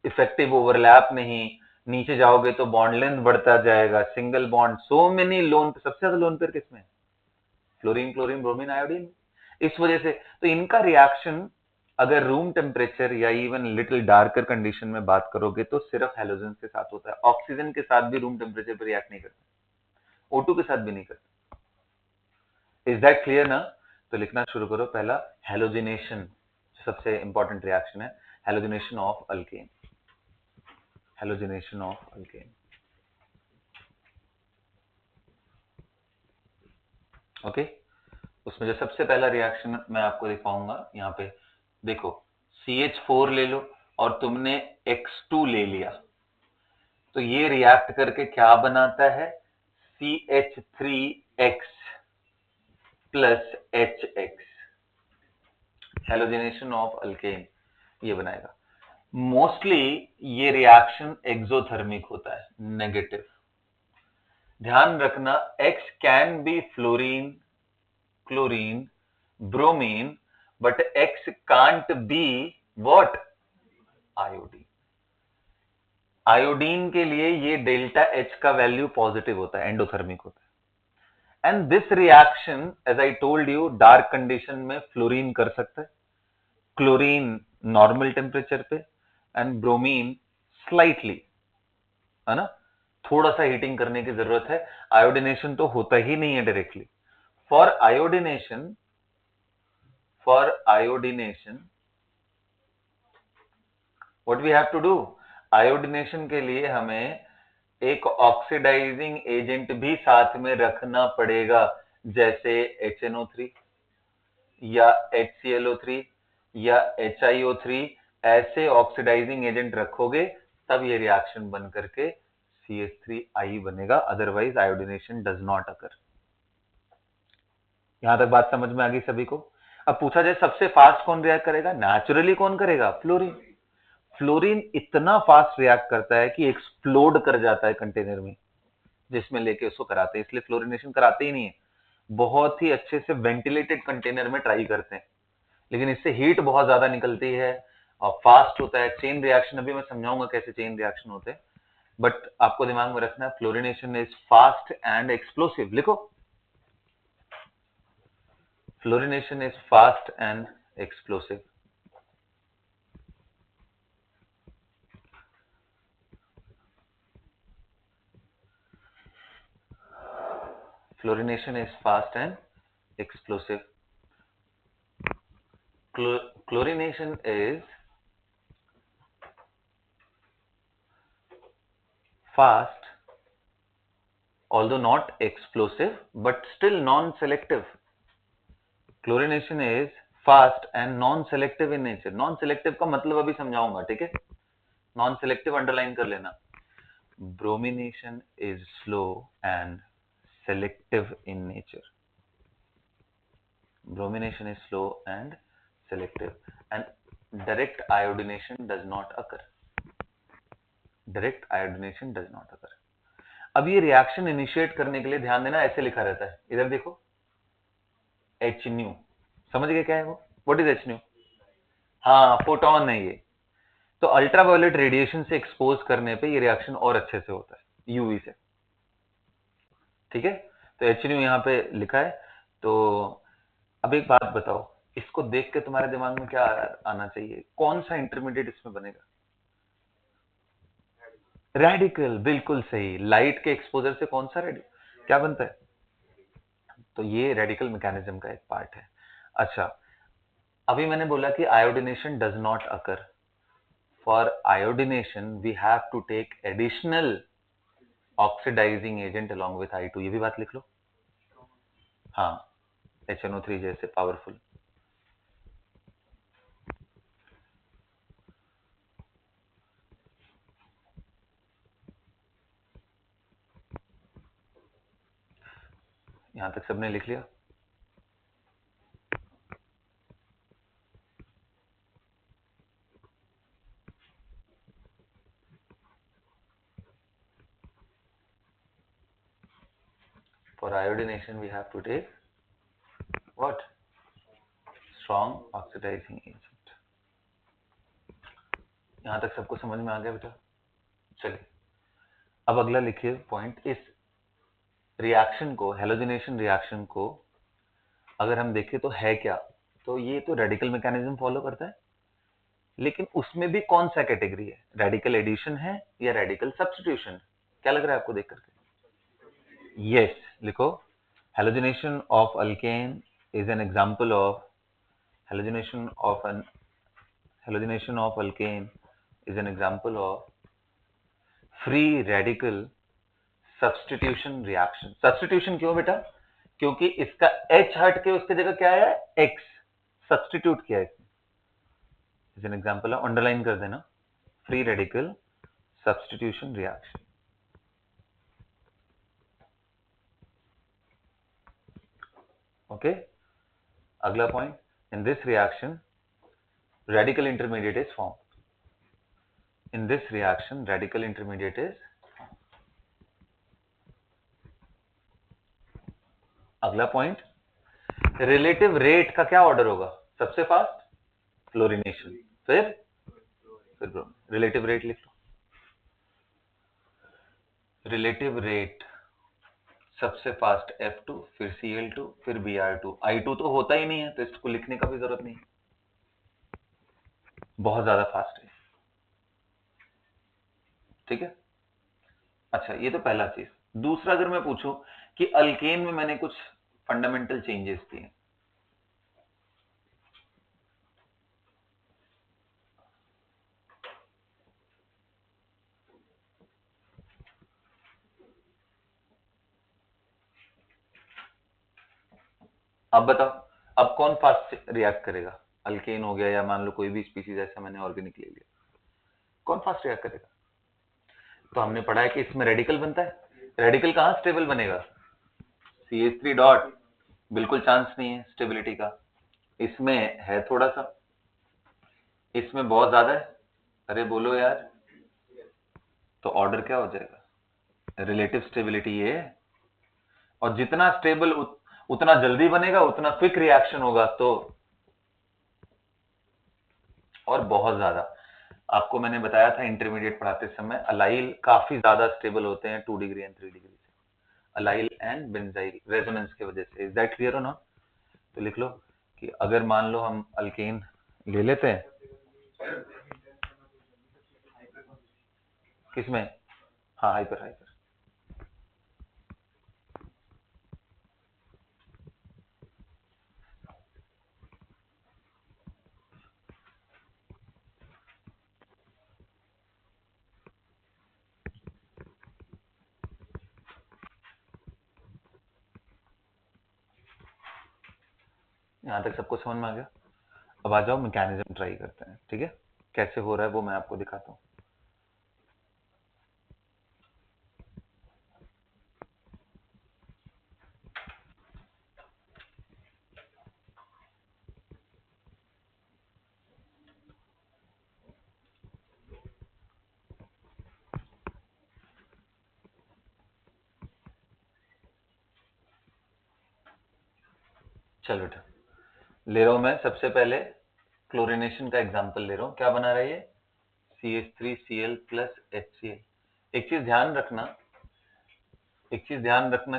effective overlap नहीं, नीचे जाओगे तो बॉन्ड लेंथ बढ़ता जाएगा, single bond, so many lone, सबसे ज्यादा लोन पेयर किसमें? Fluorine, chlorine, bromine, iodine. इस वजह से तो इनका रिएक्शन अगर रूम टेम्परेचर या इवन लिटिल डार्कर कंडीशन में बात करोगे तो सिर्फ हेलोजन के साथ होता है, ऑक्सीजन के साथ भी रूम टेम्परेचर पर रिएक्ट नहीं करता, O2 के साथ भी नहीं करता। इज दैट क्लियर ना? तो लिखना शुरू करो। पहला हेलोजिनेशन, सबसे इंपॉर्टेंट रिएक्शन है halogenation of alkane. Halogenation of alkane, okay. उसमें जो सबसे पहला रिएक्शन मैं आपको दिखाऊंगा, यहाँ पे देखो CH4 ले लो और तुमने X2 ले लिया, तो ये रिएक्ट करके क्या बनाता है? CH3X plus HX, halogenation of alkane ये बनाएगा। मोस्टली ये रिएक्शन एक्सोथर्मिक होता है, नेगेटिव। ध्यान रखना, X can be fluorine, chlorine, bromine, but X can't be what? Iodine. Iodine के लिए ये डेल्टा H का वैल्यू पॉजिटिव होता है, एंडोथर्मिक होता है। And this reaction as I told you, dark condition में फ्लोरीन कर सकता है, क्लोरीन नॉर्मल टेम्परेचर पे, एंड ब्रोमीन स्लाइटली, है ना, थोड़ा सा हीटिंग करने की जरूरत है। आयोडिनेशन तो होता ही नहीं है directly. For iodination what we have to do? Iodination के लिए हमें एक ऑक्सीडाइजिंग एजेंट भी साथ में रखना पड़ेगा, जैसे HNO3 या HClO3 या HiO3। ऐसे ऑक्सीडाइजिंग एजेंट रखोगे तब ये रिएक्शन बन करके CH3I बनेगा, अदरवाइज आयोडिनेशन डज नॉट अकर। यहां तक बात समझ में आ गई सभी को? अब पूछा जाए सबसे फास्ट कौन रिएक्ट करेगा? नेचुरली कौन करेगा? फ्लोरीन। फ्लोरीन इतना फास्ट रिएक्ट करता है कि एक्सप्लोड कर जाता है कंटेनर में जिसमें लेके उसको कराते हैं, इसलिए फ्लोरिनेशन कराते ही नहीं है। बहुत ही अच्छे से वेंटिलेटेड कंटेनर में ट्राई करते हैं, लेकिन इससे हीट बहुत ज्यादा निकलती है और फास्ट होता है। चेन रिएक्शन अभी मैं समझाऊंगा कैसे चेन रिएक्शन होते हैं, बट आपको दिमाग में रखना है fluorination is fast and explosive. लिखो, fluorination is fast and explosive. Fluorination is fast and explosive. Chlorination is fast, although not explosive, but still non-selective. Chlorination is fast and non-selective in nature. Non-selective का मतलब अभी समझाऊंगा, ठीक है? Non-selective underline कर लेना। Bromination is slow and selective in nature. Bromination is slow and selective, and direct iodination does not occur. Direct iodination does not occur. अब ये रिएक्शन इनिशिएट करने के लिए ध्यान देना, ऐसे लिखा रहता है, इधर देखो HNu, समझ गए क्या है वो? What is HNu? हाँ, फोटोन है ये। तो अल्ट्रावायोलेट रेडिएशन से एक्सपोज करने पे ये रिएक्शन और अच्छे से होता है, यूवी से, ठीक है? तो HNu यहाँ पे लिखा है। तो अब एक बात बताओ, इसको देख के तुम्हारे दिमाग में क्या आना चाहिए? कौन सा इंटरमीडिएट इसमें बनेगा? रेडिकल, बिल्कुल सही। लाइट के एक्सपोजर से कौन सा रेडिकल क्या बनता है? तो ये रेडिकल मैकेनिज्म का एक पार्ट है। अच्छा, अभी मैंने बोला कि iodination does not occur. For iodination we have to take additional oxidizing agent along with I2। ये भी बात लिख लो। हाँ, HNO3 जैसे पावरफुल। यहां तक सबने लिख लिया? For iodination we have to take what? Strong oxidizing agent। यहां तक सबको समझ में आ गया बेटा? चलिए अब अगला लिखिए पॉइंट। इस रिएक्शन को, हेलोजिनेशन रिएक्शन को अगर हम देखें तो है क्या? तो ये तो रेडिकल मैकेनिज्म फॉलो करता है, लेकिन उसमें भी कौन सा कैटेगरी है? रेडिकल एडिशन है या रेडिकल सब्स्टिट्यूशन? क्या लग रहा है आपको देख करके? यस, लिखो Halogenation of alkane is an example of halogenation of alkane is an example of free radical substitution reaction. Substitution क्यों बेटा? क्योंकि इसका H हट के उसकी जगह क्या है? X सब्स्टिट्यूट किया इसने. इज एन एग्जांपल है, अंडरलाइन कर देना, free radical substitution reaction. Okay, अगला point, in this reaction radical intermediate is formed. In this reaction radical intermediate is formed. अगला पॉइंट, रिलेटिव रेट का क्या ऑर्डर होगा? सबसे फास्ट फ्लोरिनेशन, फिर रिलेटिव रेट लिख लो. रिलेटिव रेट सबसे फास्ट F2, फिर Cl2, फिर Br2. I2 तो होता ही नहीं है तो इसको लिखने का भी जरूरत नहीं, बहुत ज्यादा फास्ट है. ठीक है. अच्छा, ये तो पहला चीज. दूसरा, अगर मैं पूछूं कि अल्केन में मैंने कुछ फंडामेंटल चेंजेस किए, अब बताओ, अब कौन फास्ट रिएक्ट करेगा? अल्केन हो गया या मान लो कोई भी स्पीसीज ऐसा मैंने ऑर्गेनिक ले लिया, कौन फास्ट रिएक्ट करेगा? तो हमने पढ़ा है कि इसमें रेडिकल बनता है. रेडिकल कहां स्टेबल बनेगा? CH3 डॉट, बिल्कुल चांस नहीं है स्टेबिलिटी का. इसमें है थोड़ा सा, इसमें बहुत ज्यादा है. अरे बोलो यार, तो ऑर्डर क्या हो जाएगा? रिलेटिव स्टेबिलिटी ये है. और जितना स्टेबल उतना जल्दी बनेगा, उतना क्विक रिएक्शन होगा. तो और बहुत ज्यादा, आपको मैंने बताया था इंटरमीडिएट पढ़ाते समय, अलाइल काफी ज्यादा स्टेबल होते हैं 2 डिग्री एंड 3 डिग्री से, अलाइल एंड बेंजाइल रेजोनेंस की वजह से. इज दैट क्लियर और नॉट? तो लिख लो कि अगर मान लो हम अल्केन ले लेते हैं, किसमें? हाँ, हाइपर हाइपर. यहां तक सबको समझ में आ गया? अब आ जाओ मैकेनिज्म ट्राई करते हैं. ठीक है, कैसे हो रहा है वो मैं आपको दिखाता हूं. चलो बेटा, ले रहा हूं मैं सबसे पहले क्लोरिनेशन का एग्जांपल ले रहा हूं. क्या बना रहा है ये? CH3Cl plus HCl. एक चीज ध्यान रखना,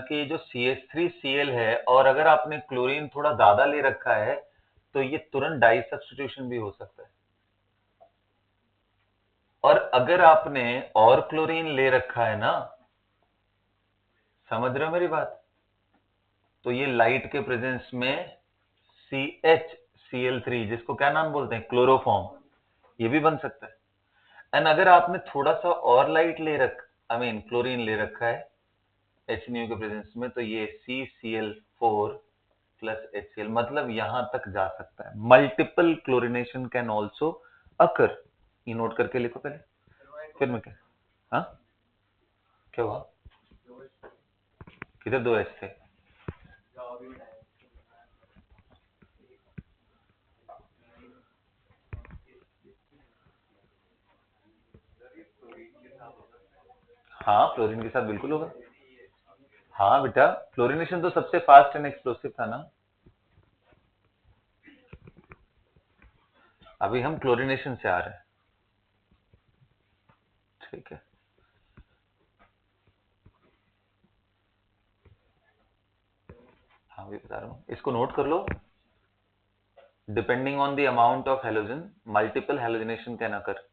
कि ये जो CH3Cl है, और अगर आपने क्लोरीन थोड़ा ज्यादा ले रखा है तो ये तुरंत डाई सब्स्टिट्यूशन भी हो सकता है. और अगर आपने और क्लोरीन ले रखा है ना, समझ रहे हो मेरी बात, तो ये लाइट के प्रेजेंस में CHCl3, जिसको क्या नाम बोलते हैं? क्लोरोफॉर्म, ये भी बन सकता है. एंड अगर आपने थोड़ा सा और लाइट क्लोरीन ले रखा है HNO के प्रेजेंस में, तो ये CCl4 प्लस HCl, मतलब यहां तक जा सकता है. मल्टीपल क्लोरिनेशन कैन ऑल्सो अकर. ये नोट करके लिखो पहले, फिर मैं क्या? हाँ, क्या हुआ? किधर 2H थे? हाँ, फ्लोरीन के साथ बिल्कुल होगा. हाँ बेटा, फ्लोरिनेशन तो सबसे फास्ट एंड एक्सप्लोसिव था ना. अभी हम क्लोरिनेशन से आ रहे हैं. ठीक है, हाँ भी बता रहा हूँ, इसको नोट कर लो. Depending on the amount of halogen, multiple halogenation can occur.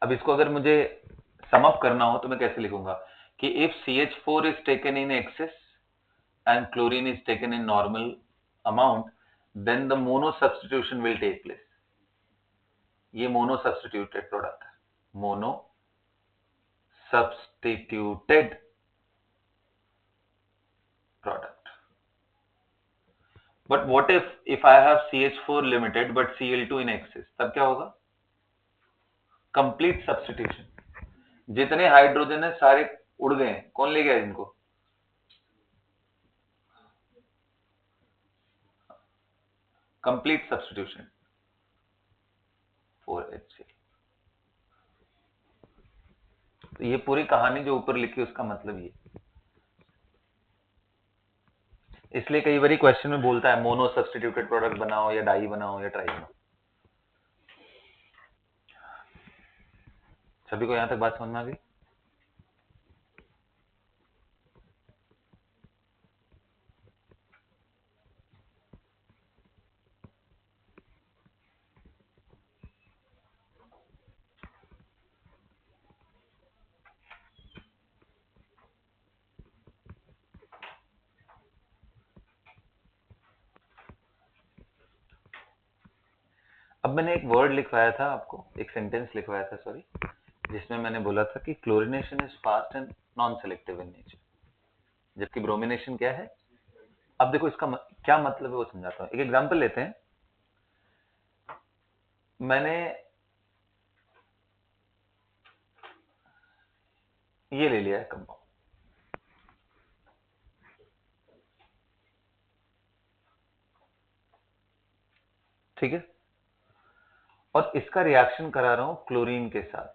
अब इसको अगर मुझे सम अप करना हो तो मैं कैसे लिखूंगा कि if CH4 is taken in excess and chlorine is taken in normal amount, then the mono substitution will take place. ये mono substituted product है, mono substituted product. But what if I have CH4 limited but Cl2 in excess, तब क्या होगा? Complete substitution. जितने hydrogen है सारे उड़ गए, कौन ले गया इनको? Complete substitution. 4HCl. तो ये पूरी कहानी जो ऊपर लिखी उसका मतलब ये, इसलिए कई बार क्वेश्चन में बोलता है मोनो सब्स्टिट्यूटेड प्रोडक्ट बनाओ या डाई बनाओ या ट्राई बनाओ। सभी को यहां तक बात समझ में आ गई? अब मैंने एक वर्ड लिखवाया था आपको, एक सेंटेंस लिखवाया था सॉरी, जिसमें मैंने बोला था कि chlorination is fast and non selective in nature, जबकि ब्रोमिनेशन क्या है। अब देखो इसका क्या मतलब है वो समझाता हूं। एक एग्जांपल लेते हैं, मैंने ये ले लिया है कंपाउंड, ठीक है, और इसका रिएक्शन करा रहा हूं क्लोरीन के साथ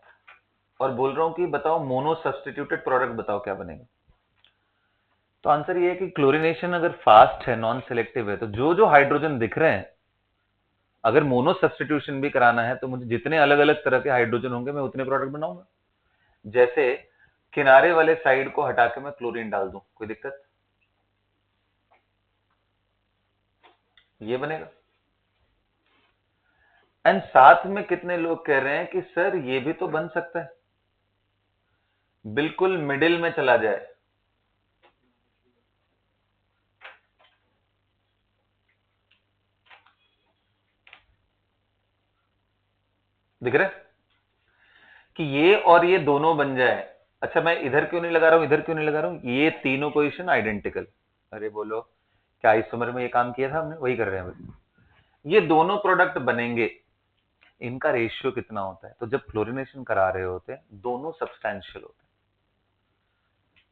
और बोल रहा हूं कि बताओ मोनो सब्स्टिट्यूटेड प्रोडक्ट बताओ क्या बनेगा। तो आंसर ये है कि क्लोरिनेशन अगर फास्ट है, नॉन सेलेक्टिव है, तो जो जो हाइड्रोजन दिख रहे हैं, अगर मोनो सब्स्टिट्यूशन भी कराना है तो मुझे जितने अलग अलग तरह के हाइड्रोजन होंगे मैं उतने प्रोडक्ट बनाऊंगा। जैसे किनारे वाले साइड को हटा के मैं क्लोरीन डाल दूं, कोई दिक्कत? ये बनेगा। एंड साथ में कितने लोग कह रहे हैं कि सर ये भी तो बन सकता है, बिल्कुल मिडिल में चला जाए। दिख रहा है कि ये और ये दोनों बन जाए। अच्छा मैं इधर क्यों नहीं लगा रहा हूं, इधर क्यों नहीं लगा रहा हूं? ये तीनों पोजीशन आइडेंटिकल। अरे बोलो क्या आइसोमर में ये काम किया था हमने? वही कर रहे हैं अभी। ये दोनों प्रोडक्ट बनेंगे, इनका रेशियो कितना होता है? तो जब क्लोरिनेशन करा रहे होते हैं दोनों सब्सटैंशियल होते हैं।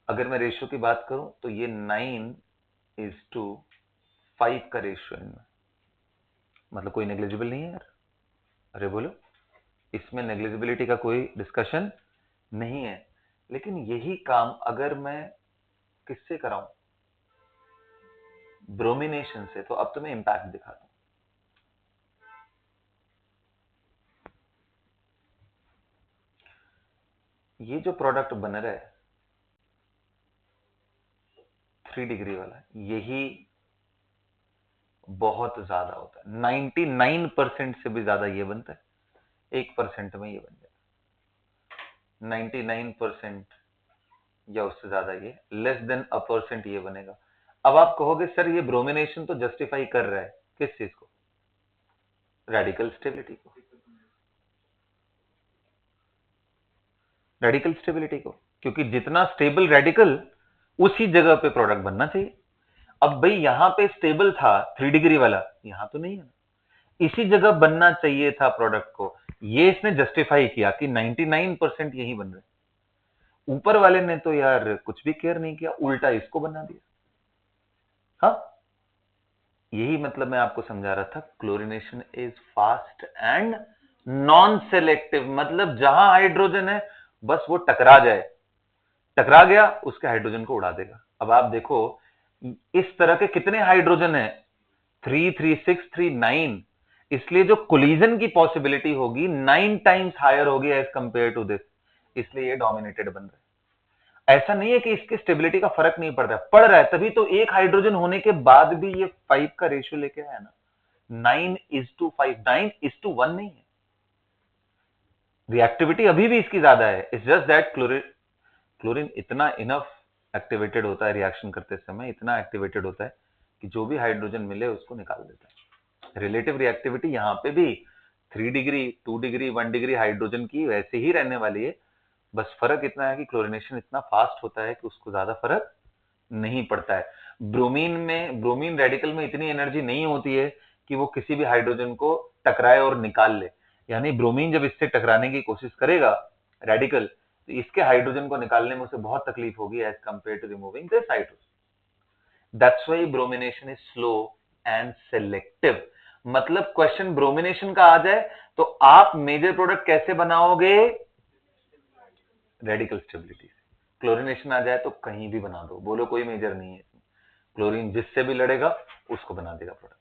अगर मैं रेशियो की बात करूं तो ये 9:5 का रेशियो इनमें, मतलब कोई नेग्लिजिबल नहीं है यार। अरे बोलो, इसमें नेग्लिजिबिलिटी का कोई डिस्कशन नहीं है। लेकिन यही काम अगर मैं किससे कराऊं, ब्रोमिनेशन से, तो अब तुम्हें इंपैक्ट दिखाता हूं। ये जो प्रोडक्ट बन रहा है 3 डिग्री वाला, यही बहुत ज्यादा होता है, 99% से भी ज्यादा ये बनता है, 1% में ये बन जाता है। 99% या उससे ज्यादा ये, लेस देन 1% ये बनेगा। अब आप कहोगे सर ये ब्रोमिनेशन तो जस्टिफाई कर रहा है किस चीज को? रेडिकल स्टेबिलिटी को। रेडिकल स्टेबिलिटी को, क्योंकि जितना स्टेबल रेडिकल उसी जगह पे प्रोडक्ट बनना चाहिए। अब भाई यहां पे स्टेबल था 3 डिग्री वाला, यहां तो नहीं है ना, इसी जगह बनना चाहिए था प्रोडक्ट को। ये इसने जस्टिफाई किया कि 99% यही बन रहे। ऊपर वाले ने तो यार कुछ भी केयर नहीं किया, उल्टा इसको बना दिया। हाँ, यही मतलब मैं आपको समझा रहा था, chlorination is fast and non selective. मतलब जहां हाइड्रोजन है बस वो टकरा जाए, टकरा गया उसके हाइड्रोजन को उड़ा देगा। अब आप देखो इस तरह के कितने हाइड्रोजन है, 3, 3, 6, 3, 9। इसलिए जो कोलिजन की पॉसिबिलिटी होगी 9 टाइम्स हायर होगी एज कंपेयर टू दिस, इसलिए ये डोमिनेटेड बन रहा है। ऐसा नहीं है कि इसके स्टेबिलिटी का फर्क नहीं पड़ रहा है, पड़ रहा है, तभी तो एक हाइड्रोजन होने के बाद भी ये 5 का रेशियो लेके आया ना, 9:5, 9:1 नहीं है। रिएक्टिविटी अभी भी इसकी ज्यादा है, इट्स जस्ट दैट क्लोरीन इतना इनफ एक्टिवेटेड होता है रिएक्शन करते समय, इतना एक्टिवेटेड होता है कि जो भी हाइड्रोजन मिले उसको निकाल देता है। रिलेटिव रिएक्टिविटी यहाँ पे भी 3 डिग्री 2 डिग्री 1 डिग्री हाइड्रोजन की वैसे ही रहने वाली है, बस फर्क इतना है कि क्लोरीनेशन इतना फास्ट होता है कि उसको ज्यादा फर्क नहीं पड़ता है। ब्रोमीन रेडिकल में इतनी एनर्जी नहीं होती है कि वो किसी भी हाइड्रोजन को टकराए और निकाल ले। यानी ब्रोमीन जब इससे टकराने की कोशिश करेगा रेडिकल, तो इसके हाइड्रोजन को निकालने में उसे बहुत तकलीफ होगी as compare to removing this hydrogen. That's why bromination is slow and selective. मतलब क्वेश्चन ब्रोमिनेशन का आ जाए तो आप मेजर प्रोडक्ट कैसे बनाओगे? रेडिकल स्टेबिलिटी से। क्लोरीनेशन आ जाए तो कहीं भी बना दो, बोलो कोई मेजर नहीं है। क्लोरीन जिससे भी लड़ेगा उसको बना देगा प्रोडक्ट।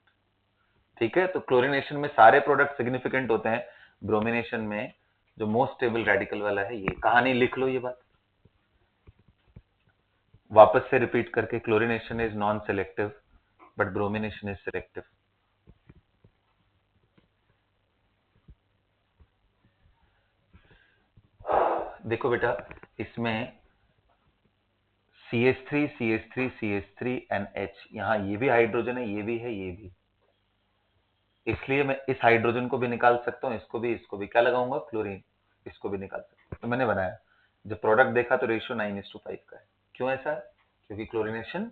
ठीक है, तो क्लोरीनेशन में सारे प्रोडक्ट सिग्निफिकेंट होते हैं, ब्रोमिनेशन में जो मोस्ट स्टेबल रेडिकल वाला है ये। कहानी लिख लो ये बात वापस से रिपीट करके, chlorination is non selective but bromination is selective. देखो बेटा, इसमें CH3 CH3 CH3 NH, यहां ये भी हाइड्रोजन है, ये भी है, ये भी, इसलिए मैं इस हाइड्रोजन को भी निकाल सकता हूं, इसको भी क्या लगाऊंगा? क्लोरीन। इसको भी निकाल सकता हूं। तो मैंने बनाया, जब प्रोडक्ट देखा तो रेशियो 9:5 का है। क्यों ऐसा है? क्योंकि क्लोरीनेशन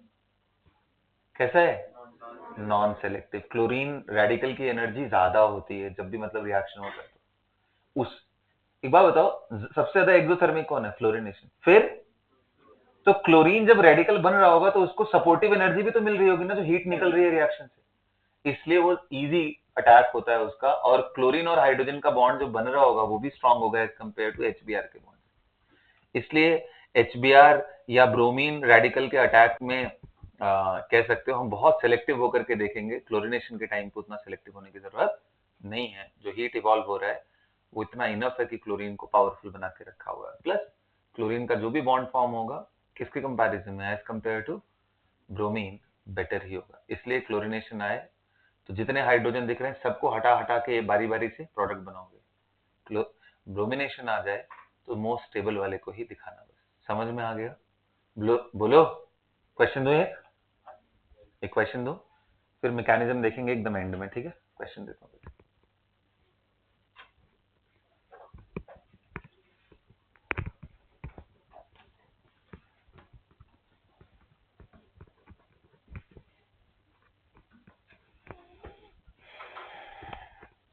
कैसा है? Non selective. क्लोरीन रेडिकल की एनर्जी ज्यादा होती है जब भी मतलब रिएक्शन होता है तो। उस एक बात बताओ, सबसे ज्यादा एक्सोथर्मिक कौन है? फ्लोरीनेशन। फिर तो क्लोरीन जब रेडिकल बन रहा होगा तो उसको सपोर्टिव एनर्जी भी तो मिल रही होगी ना, जो हीट निकल रही है रिएक्शन से, इसलिए वो इजी अटैक होता है उसका। और क्लोरीन और हाइड्रोजन का बॉन्ड जो बन रहा होगा वो भी स्ट्रांग होगा एज कंपेयर टू HBr के बॉन्ड। इसलिए HBr या ब्रोमीन रेडिकल के अटैक में कह सकते हो हम बहुत सेलेक्टिव होकर के देखेंगे। क्लोरीनेशन के टाइम पे उतना सेलेक्टिव होने की जरूरत नहीं है। जो हीट इवॉल्व हो रहा है वो इतना इनफ है कि क्लोरीन को पावरफुल बना के रखा हुआ है। प्लस क्लोरीन का जो भी बॉन्ड फॉर्म होगा किसके कंपैरिजन में? As compare to bromine better ही होगा। इसलिए क्लोरीनेशन आए तो जितने हाइड्रोजन दिख रहे हैं सबको हटा हटा के बारी बारी से प्रोडक्ट बनाओगे। ब्रोमिनेशन आ जाए तो मोस्ट स्टेबल वाले को ही दिखाना। बस समझ में आ गया? बोलो क्वेश्चन दो, एक क्वेश्चन दो, फिर मैकेनिज्म देखेंगे एकदम एंड में। ठीक है, क्वेश्चन देता हूँ।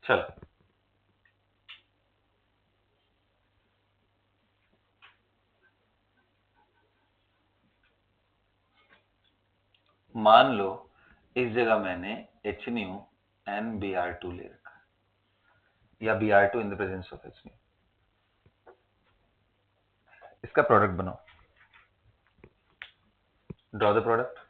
चलो, मान लो इस जगह मैंने HNO and Br2 ले रखा या Br2 in the presence of HNO। इसका प्रोडक्ट बनाओ, ड्रॉ द प्रोडक्ट।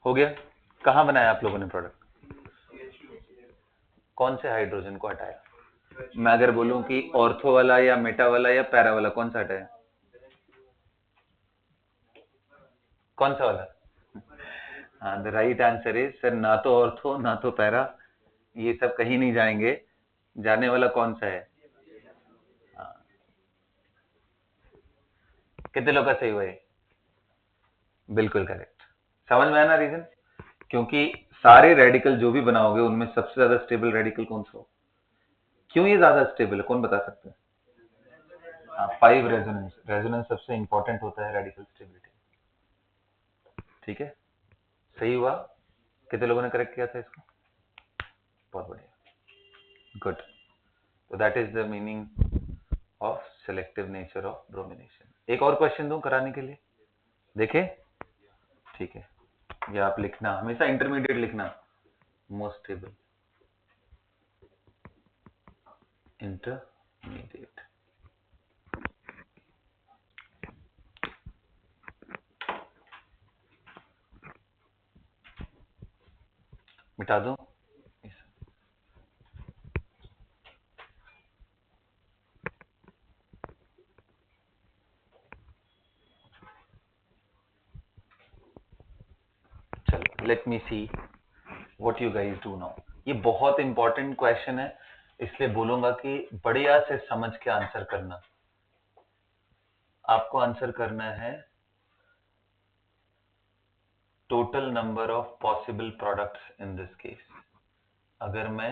हो गया। कहाँ बनाया आप लोगों ने प्रोडक्ट? कौन से हाइड्रोजन को हटाया? मैं अगर बोलूं कि ऑर्थो वाला या मेटा वाला या पैरा वाला, कौन सा हटाया? कौन सा वाला? हाँ, the right answer is sir, ना तो ऑर्थो ना तो पैरा, ये सब कहीं नहीं जाएंगे। जाने वाला कौन सा है? हाँ। कितने लोग का सही हुआ है? बिल्कुल करेक्ट। समझ में आया ना रीजन? क्योंकि सारे रेडिकल जो भी बनाओगे उनमें सबसे ज्यादा स्टेबल रेडिकल कौन सा हो? क्यों ये ज्यादा स्टेबल है, कौन बता सकते हैं? हाँ, 5 रेजोनेंस। रेजोनेंस सबसे इंपॉर्टेंट होता है रेडिकल स्टेबिलिटी। ठीक है, सही हुआ। कितने लोगों ने करेक्ट किया था इसको? बहुत बढ़िया, गुड। तो that is the meaning of selective nature of bromination. एक और क्वेश्चन दूं कराने के लिए, देखे? ठीक है, ये आप लिखना, हमेशा इंटरमीडिएट लिखना, मोस्ट स्टेबल इंटरमीडिएट। मिटा दो। चलो, let me see what you guys do now. ये बहुत इंपॉर्टेंट क्वेश्चन है, इसलिए बोलूंगा कि बढ़िया से समझ के आंसर करना। आपको आंसर करना है total number of possible products in this case. अगर मैं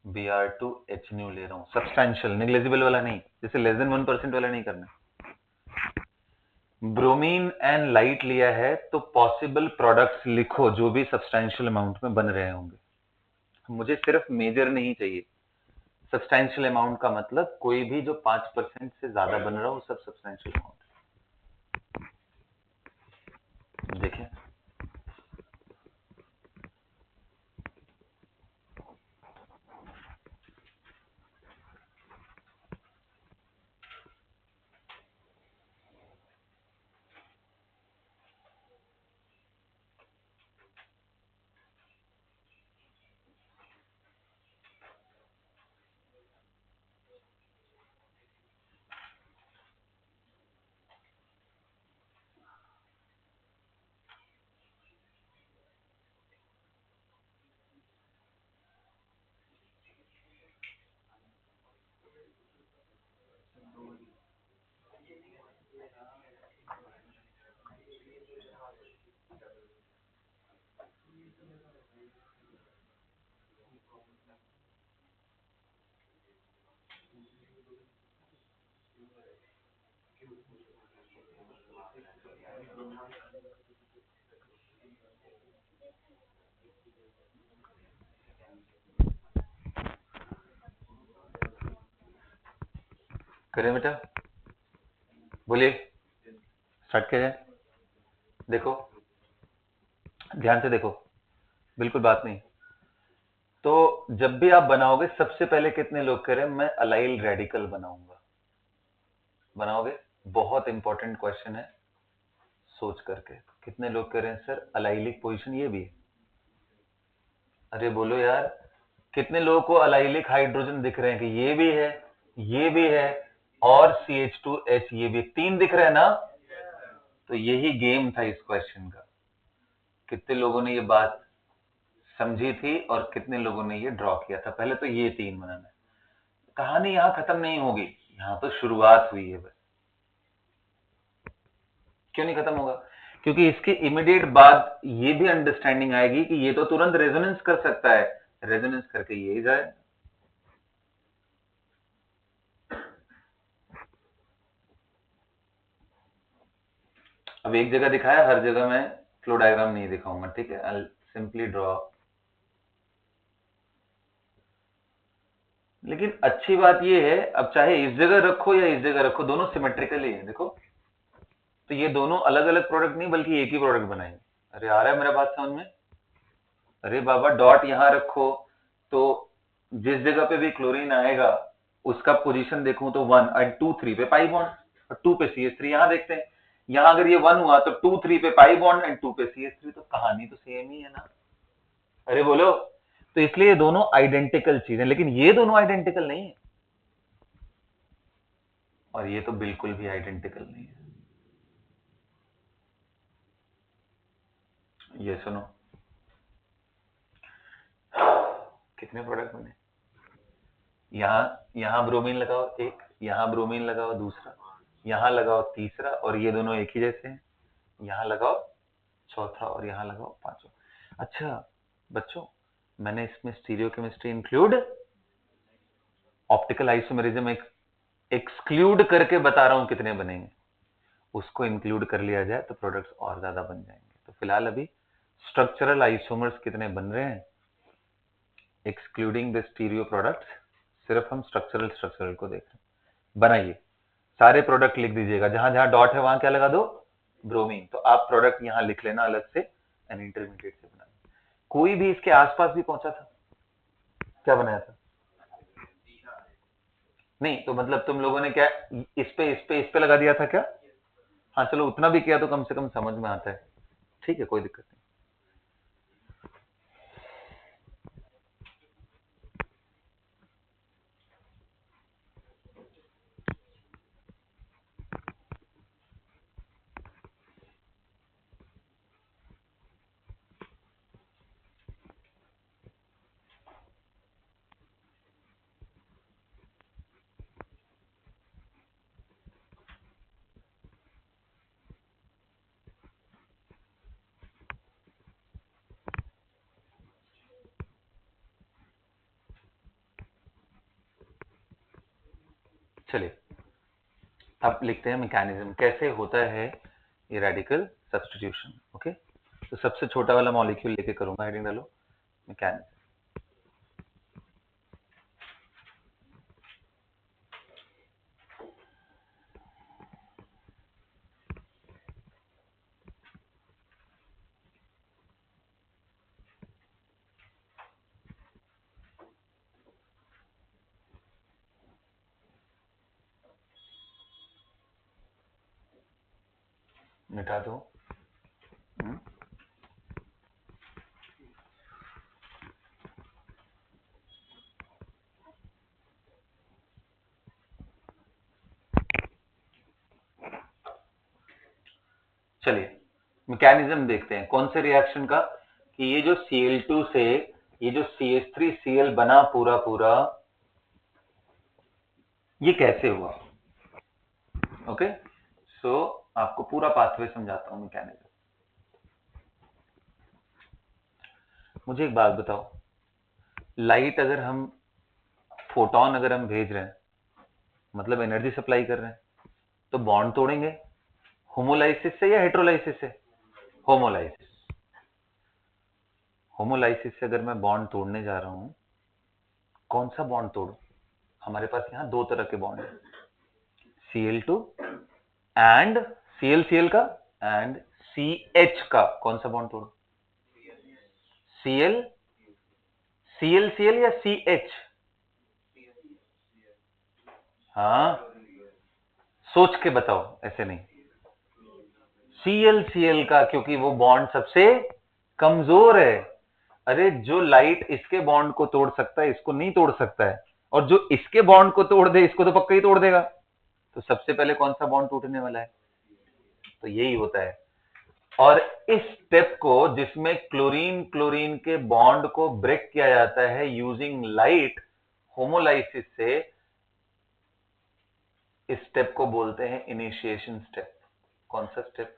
Br2H ले रहा हूं, सब्सटैंशियल, नेग्लिजिबल वाला नहीं, जैसे लेस देन 1% वाला नहीं करना। ब्रोमीन एंड लाइट लिया है तो पॉसिबल प्रोडक्ट्स लिखो जो भी सब्सटैंशियल अमाउंट में बन रहे होंगे। मुझे सिर्फ मेजर नहीं चाहिए। सब्सटैंशियल अमाउंट का मतलब कोई भी जो 5% से ज्यादा बन रहा हो, सब सब्सटैंशियल अमाउंट। देखिए, करें बेटा, बोलिए, स्टार्ट करें। देखो, ध्यान से देखो, बिल्कुल बात नहीं। तो जब भी आप बनाओगे, सबसे पहले कितने लोग कह रहे हैं मैं अलाइल रेडिकल बनाऊंगा? बनाओगे? बहुत इंपॉर्टेंट क्वेश्चन है, सोच करके। कितने लोग कह रहे हैं सर अलाइलिक पोजीशन ये भी है? अरे बोलो यार, कितने लोगों को अलाइलिक हाइड्रोजन दिख रहे हैं कि ये भी है, ये भी है, और CH2H ये भी, 3 दिख रहे हैं ना? तो यही गेम था इस क्वेश्चन का। कितने लोगों ने ये बात समझी थी और कितने लोगों ने ये ड्रॉ किया था? पहले तो ये 3 बनाना है। कहानी यहां खत्म नहीं होगी, यहां तो शुरुआत हुई है बस। क्यों नहीं खत्म होगा? क्योंकि इसके इमीडिएट बाद ये भी अंडरस्टैंडिंग आएगी कि ये तो तुरंत रेजोनेंस कर सकता है, रेजोनेंस करके ये जाए। अब एक जगह दिखाया, हर जगह मैं फ्लो डायग्राम नहीं दिखाऊंगा, ठीक है? I simply draw. लेकिन अच्छी बात ये है, अब चाहे इस जगह रखो या इस जगह रखो, दोनों सिमेट्रिकल ही है। देखो, तो ये दोनों अलग अलग प्रोडक्ट नहीं बल्कि एक ही प्रोडक्ट बनाएंगे। अरे आ रहा है मेरा बात समझ में? अरे बाबा, डॉट यहां रखो तो जिस जगह पे भी क्लोरीन आएगा उसका पोजीशन देखूं तो 1 और 2 3 पे पाई बॉन्ड, और 2 पे CH3। यहां देखते हैं यहां अगर ये 1 हुआ तो 2 3 पे पाई बॉन्ड एंड 2 पे CH3, तो कहानी तो सेम ही है ना। अरे बोलो। तो इसलिए ये दोनों आइडेंटिकल चीज है, लेकिन ये दोनों आइडेंटिकल नहीं है, और ये तो बिल्कुल भी आइडेंटिकल नहीं है। ये सुनो, कितने प्रोडक्ट बने, यहां यहां ब्रोमीन लगाओ एक, यहां ब्रोमीन लगाओ दूसरा, यहां लगाओ तीसरा, और ये दोनों एक ही जैसे हैं, यहां लगाओ चौथा, और यहां लगाओ पांचवा। अच्छा बच्चों, मैंने इसमें stereochemistry include, optical isomerism exclude करके बता रहा हूं कितने बनेंगे। उसको इंक्लूड कर लिया जाए तो प्रोडक्ट्स और ज्यादा बन जाएंगे। तो फिलहाल अभी स्ट्रक्चरल आइसोमर्स कितने बन रहे हैं, एक्सक्लूडिंग द स्टीरियो प्रोडक्ट्स, सिर्फ हम स्ट्रक्चरल को देख रहे हैं। बनाइए, सारे प्रोडक्ट लिख दीजिएगा, जहां जहां डॉट है वहां क्या लगा दो, ब्रोमीन। तो आप प्रोडक्ट यहां लिख लेना अलग से, एन इंटरमीडिएट से बना। कोई भी इसके आसपास भी पहुंचा था, क्या बनाया था? नहीं तो मतलब तुम लोगों ने क्या इस पे लगा दिया था क्या? हाँ चलो, उतना भी किया तो कम से कम समझ में आता है। ठीक है, कोई दिक्कत नहीं। चलिए अब लिखते हैं मैकेनिज्म, कैसे होता है ये रेडिकल सब्स्टिट्यूशन। ओके, तो सबसे छोटा वाला मॉलिक्यूल लेके करूंगा, हेडिंग डालो मैकेनिज्म। मिटा दो। हम्म, चलिए मैकेनिज्म देखते हैं कौन से रिएक्शन का, कि ये जो Cl2 से ये जो CH3Cl बना पूरा पूरा, ये कैसे हुआ। ओके, सो आपको पूरा पाथवे समझाता हूं मैकेनिज्म। मुझे एक बात बताओ, लाइट अगर हम, फोटोन अगर हम भेज रहे हैं, मतलब एनर्जी सप्लाई कर रहे हैं, तो बॉन्ड तोड़ेंगे होमोलाइसिस से या हेट्रोलाइसिस से? होमोलाइसिस। होमोलाइसिस से अगर मैं बॉन्ड तोड़ने जा रहा हूं, कौन सा बॉन्ड तोड़ू? हमारे पास यहां दो तरह के बॉन्ड है, Cl2 एंड Cl का एंड CH का, कौन सा बॉन्ड तोड़ू? Cl Cl या CH? हाँ, सोच के बताओ, ऐसे नहीं। Cl का, क्योंकि वो बॉन्ड सबसे कमजोर है। अरे जो लाइट इसके बॉन्ड को तोड़ सकता है, इसको नहीं तोड़ सकता है, और जो इसके बॉन्ड को तोड़ दे, इसको तो पक्का ही तोड़ देगा। तो सबसे पहले कौन सा बॉन्ड टूटने वाला है? तो यही होता है। और इस स्टेप को, जिसमें क्लोरीन क्लोरीन के बॉन्ड को ब्रेक किया जाता है यूजिंग लाइट होमोलाइसिस से, इस स्टेप को बोलते हैं इनिशिएशन स्टेप। कौन सा स्टेप?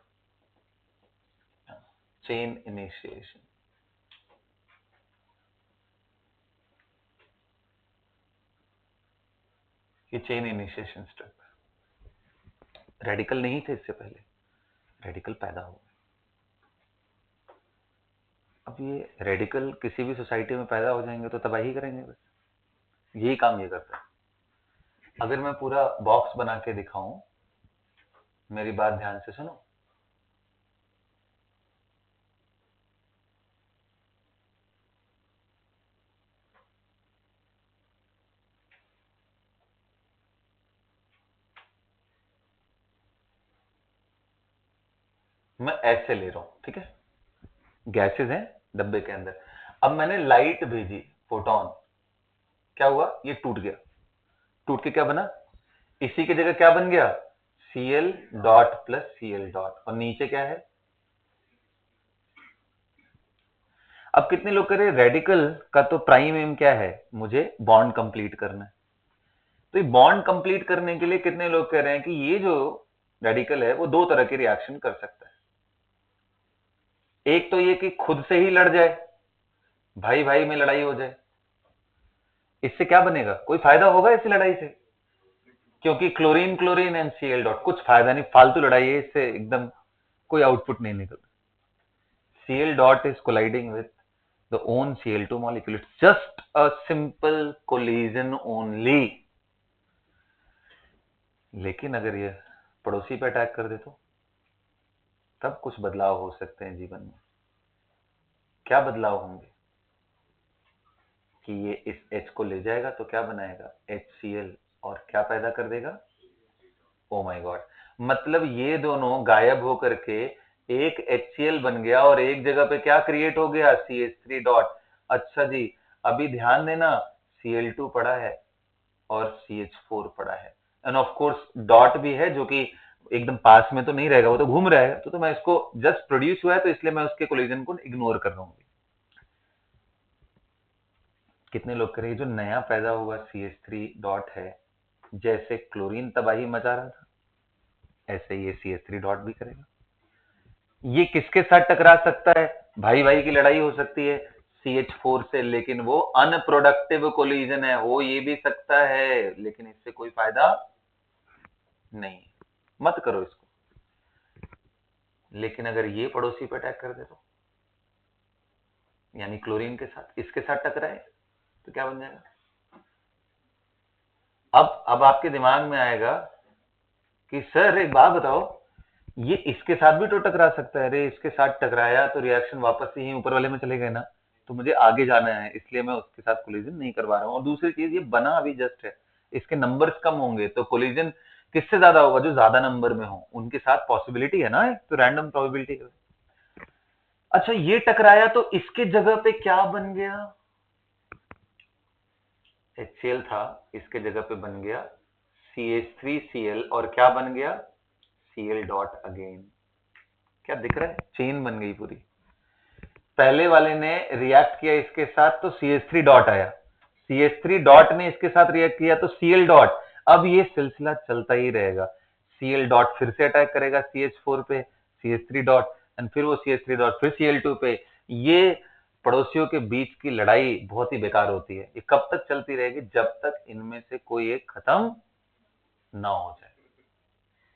Chain initiation. ये चेन इनिशिएशन स्टेप, रेडिकल नहीं थे इससे पहले, रेडिकल पैदा हो गए। अब ये रेडिकल किसी भी सोसाइटी में पैदा हो जाएंगे तो तबाही करेंगे, बस यही काम ये करता है। अगर मैं पूरा बॉक्स बना के दिखाऊं, मेरी बात ध्यान से सुनो। मैं ऐसे ले रहा हूं, ठीक है, गैसेस हैं डब्बे के अंदर। अब मैंने लाइट भेजी, फोटोन, क्या हुआ, ये टूट गया। टूट के क्या बना, इसी की जगह क्या बन गया, Cl dot plus Cl dot, और नीचे क्या है। अब कितने लोग कह रहे हैं रेडिकल का तो प्राइम एम क्या है, मुझे बॉन्ड कंप्लीट करना है। तो ये बॉन्ड कंप्लीट करने के लिए कितने लोग कह रहे हैं कि ये जो रेडिकल है वो दो तरह के रिएक्शन कर सकता है। एक तो ये कि खुद से ही लड़ जाए, भाई भाई में लड़ाई हो जाए। इससे क्या बनेगा, कोई फायदा होगा इस लड़ाई से, क्योंकि chlorine chlorine and Cl dot, कुछ फायदा नहीं, फालतू लड़ाई है, इससे एकदम कोई आउटपुट नहीं निकलता। Cl dot is colliding with the own Cl2 molecule. It's just a simple collision only. लेकिन अगर ये पड़ोसी पे अटैक कर दे तो तब कुछ बदलाव हो सकते हैं जीवन में। क्या बदलाव होंगे कि ये इस H को ले जाएगा तो क्या बनाएगा, HCl, और क्या पैदा कर देगा, ओ माय गॉड, मतलब ये दोनों गायब होकर के एक HCl बन गया और एक जगह पे क्या क्रिएट हो गया, CH3 डॉट। अच्छा जी, अभी ध्यान देना, Cl2 पड़ा है और CH4 पड़ा है, एंड ऑफ कोर्स डॉट भी है जो कि एकदम पास में तो नहीं रहेगा, वो तो घूम रहा है, तो मैं इसको जस्ट प्रोड्यूस हुआ है तो इसलिए मैं उसके कोलिजन को इग्नोर कर रहा हूँ। कितने लोग करें, जो नया पैदा हुआ CH3 डॉट है, जैसे क्लोरीन तबाही मचा रहा था ऐसे ये CH3 डॉट भी करेगा। ये किसके साथ टकरा सकता है, भाई भाई की लड़ाई हो सकती है CH4 से, लेकिन वो अनप्रोडक्टिव कोलिजन है, हो ये भी सकता है, लेकिन इससे कोई फायदा नहीं, मत करो इसको। लेकिन अगर ये पड़ोसी पे अटैक कर दे तो, यानी क्लोरीन के साथ इसके साथ टकराए तो क्या बन जाएगा। अब आपके दिमाग में आएगा कि सर एक बात बताओ, ये इसके साथ भी तो टकरा सकता है। अरे इसके साथ टकराया तो रिएक्शन वापस से ही ऊपर वाले में चले गए ना, तो मुझे आगे जाना है, इसलिए मैं उसके साथ कोलिजन नहीं करवा रहा हूं। और दूसरी चीज, ये बना अभी जस्ट है, इसके नंबर्स कम होंगे, तो कोलिजन किससे ज्यादा होगा, जो ज्यादा नंबर में हो उनके साथ पॉसिबिलिटी है ना, तो रैंडम प्रोबेबिलिटी। अच्छा ये टकराया तो इसके जगह पे क्या बन गया, HCl था, इसके जगह पे बन गया CH3Cl, और क्या बन गया, Cl डॉट अगेन। क्या दिख रहा है, चेन बन गई पूरी। पहले वाले ने रिएक्ट किया इसके साथ तो CH3 डॉट आया, CH3 डॉट ने इसके साथ रिएक्ट किया तो Cl डॉट। अब ये सिलसिला चलता ही रहेगा, Cl डॉट फिर से अटैक करेगा CH4 पे, CH3 डॉट, एंड फिर वो CH3 डॉट फिर Cl2 पे। ये पड़ोसियों के बीच की लड़ाई बहुत ही बेकार होती है। ये कब तक चलती रहेगी, जब तक इनमें से कोई एक खत्म ना हो जाए,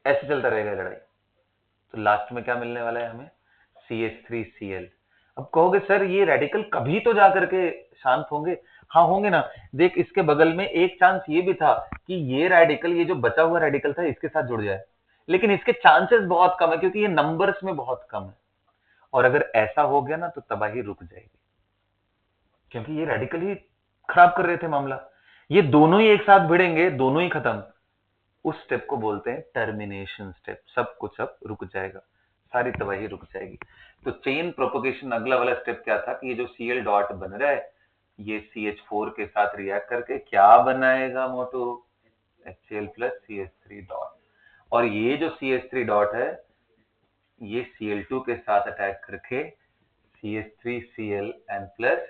ऐसे चलता रहेगा लड़ाई। तो लास्ट में क्या मिलने वाला है हमें, CH3Cl। अब कहोगे सर ये रेडिकल कभी तो जाकर के शांत होंगे। हाँ होंगे ना, देख इसके बगल में एक चांस ये भी था कि ये रेडिकल, ये जो बचा हुआ रेडिकल था, इसके साथ जुड़ जाए, लेकिन इसके चांसेस बहुत कम है क्योंकि ये नंबर्स में बहुत कम है। और अगर ऐसा हो गया ना तो तबाही रुक जाएगी, क्योंकि ये रेडिकल ही खराब कर रहे थे मामला। ये दोनों ही एक साथ भिड़ेंगे, दोनों ही खत्म। उस स्टेप को बोलते हैं टर्मिनेशन स्टेप, सब कुछ अब रुक जाएगा, सारी तबाही रुक जाएगी। तो चेन प्रोपोगेशन अगला वाला स्टेप क्या था कि ये जो Cl डॉट बन रहा है, ये CH4 के साथ रिएक्ट करके क्या बनाएगा मोटो, HCl प्लस CH3 डॉट। और ये जो CH3 डॉट है, ये Cl2 के साथ अटैक करके CH3Cl and plus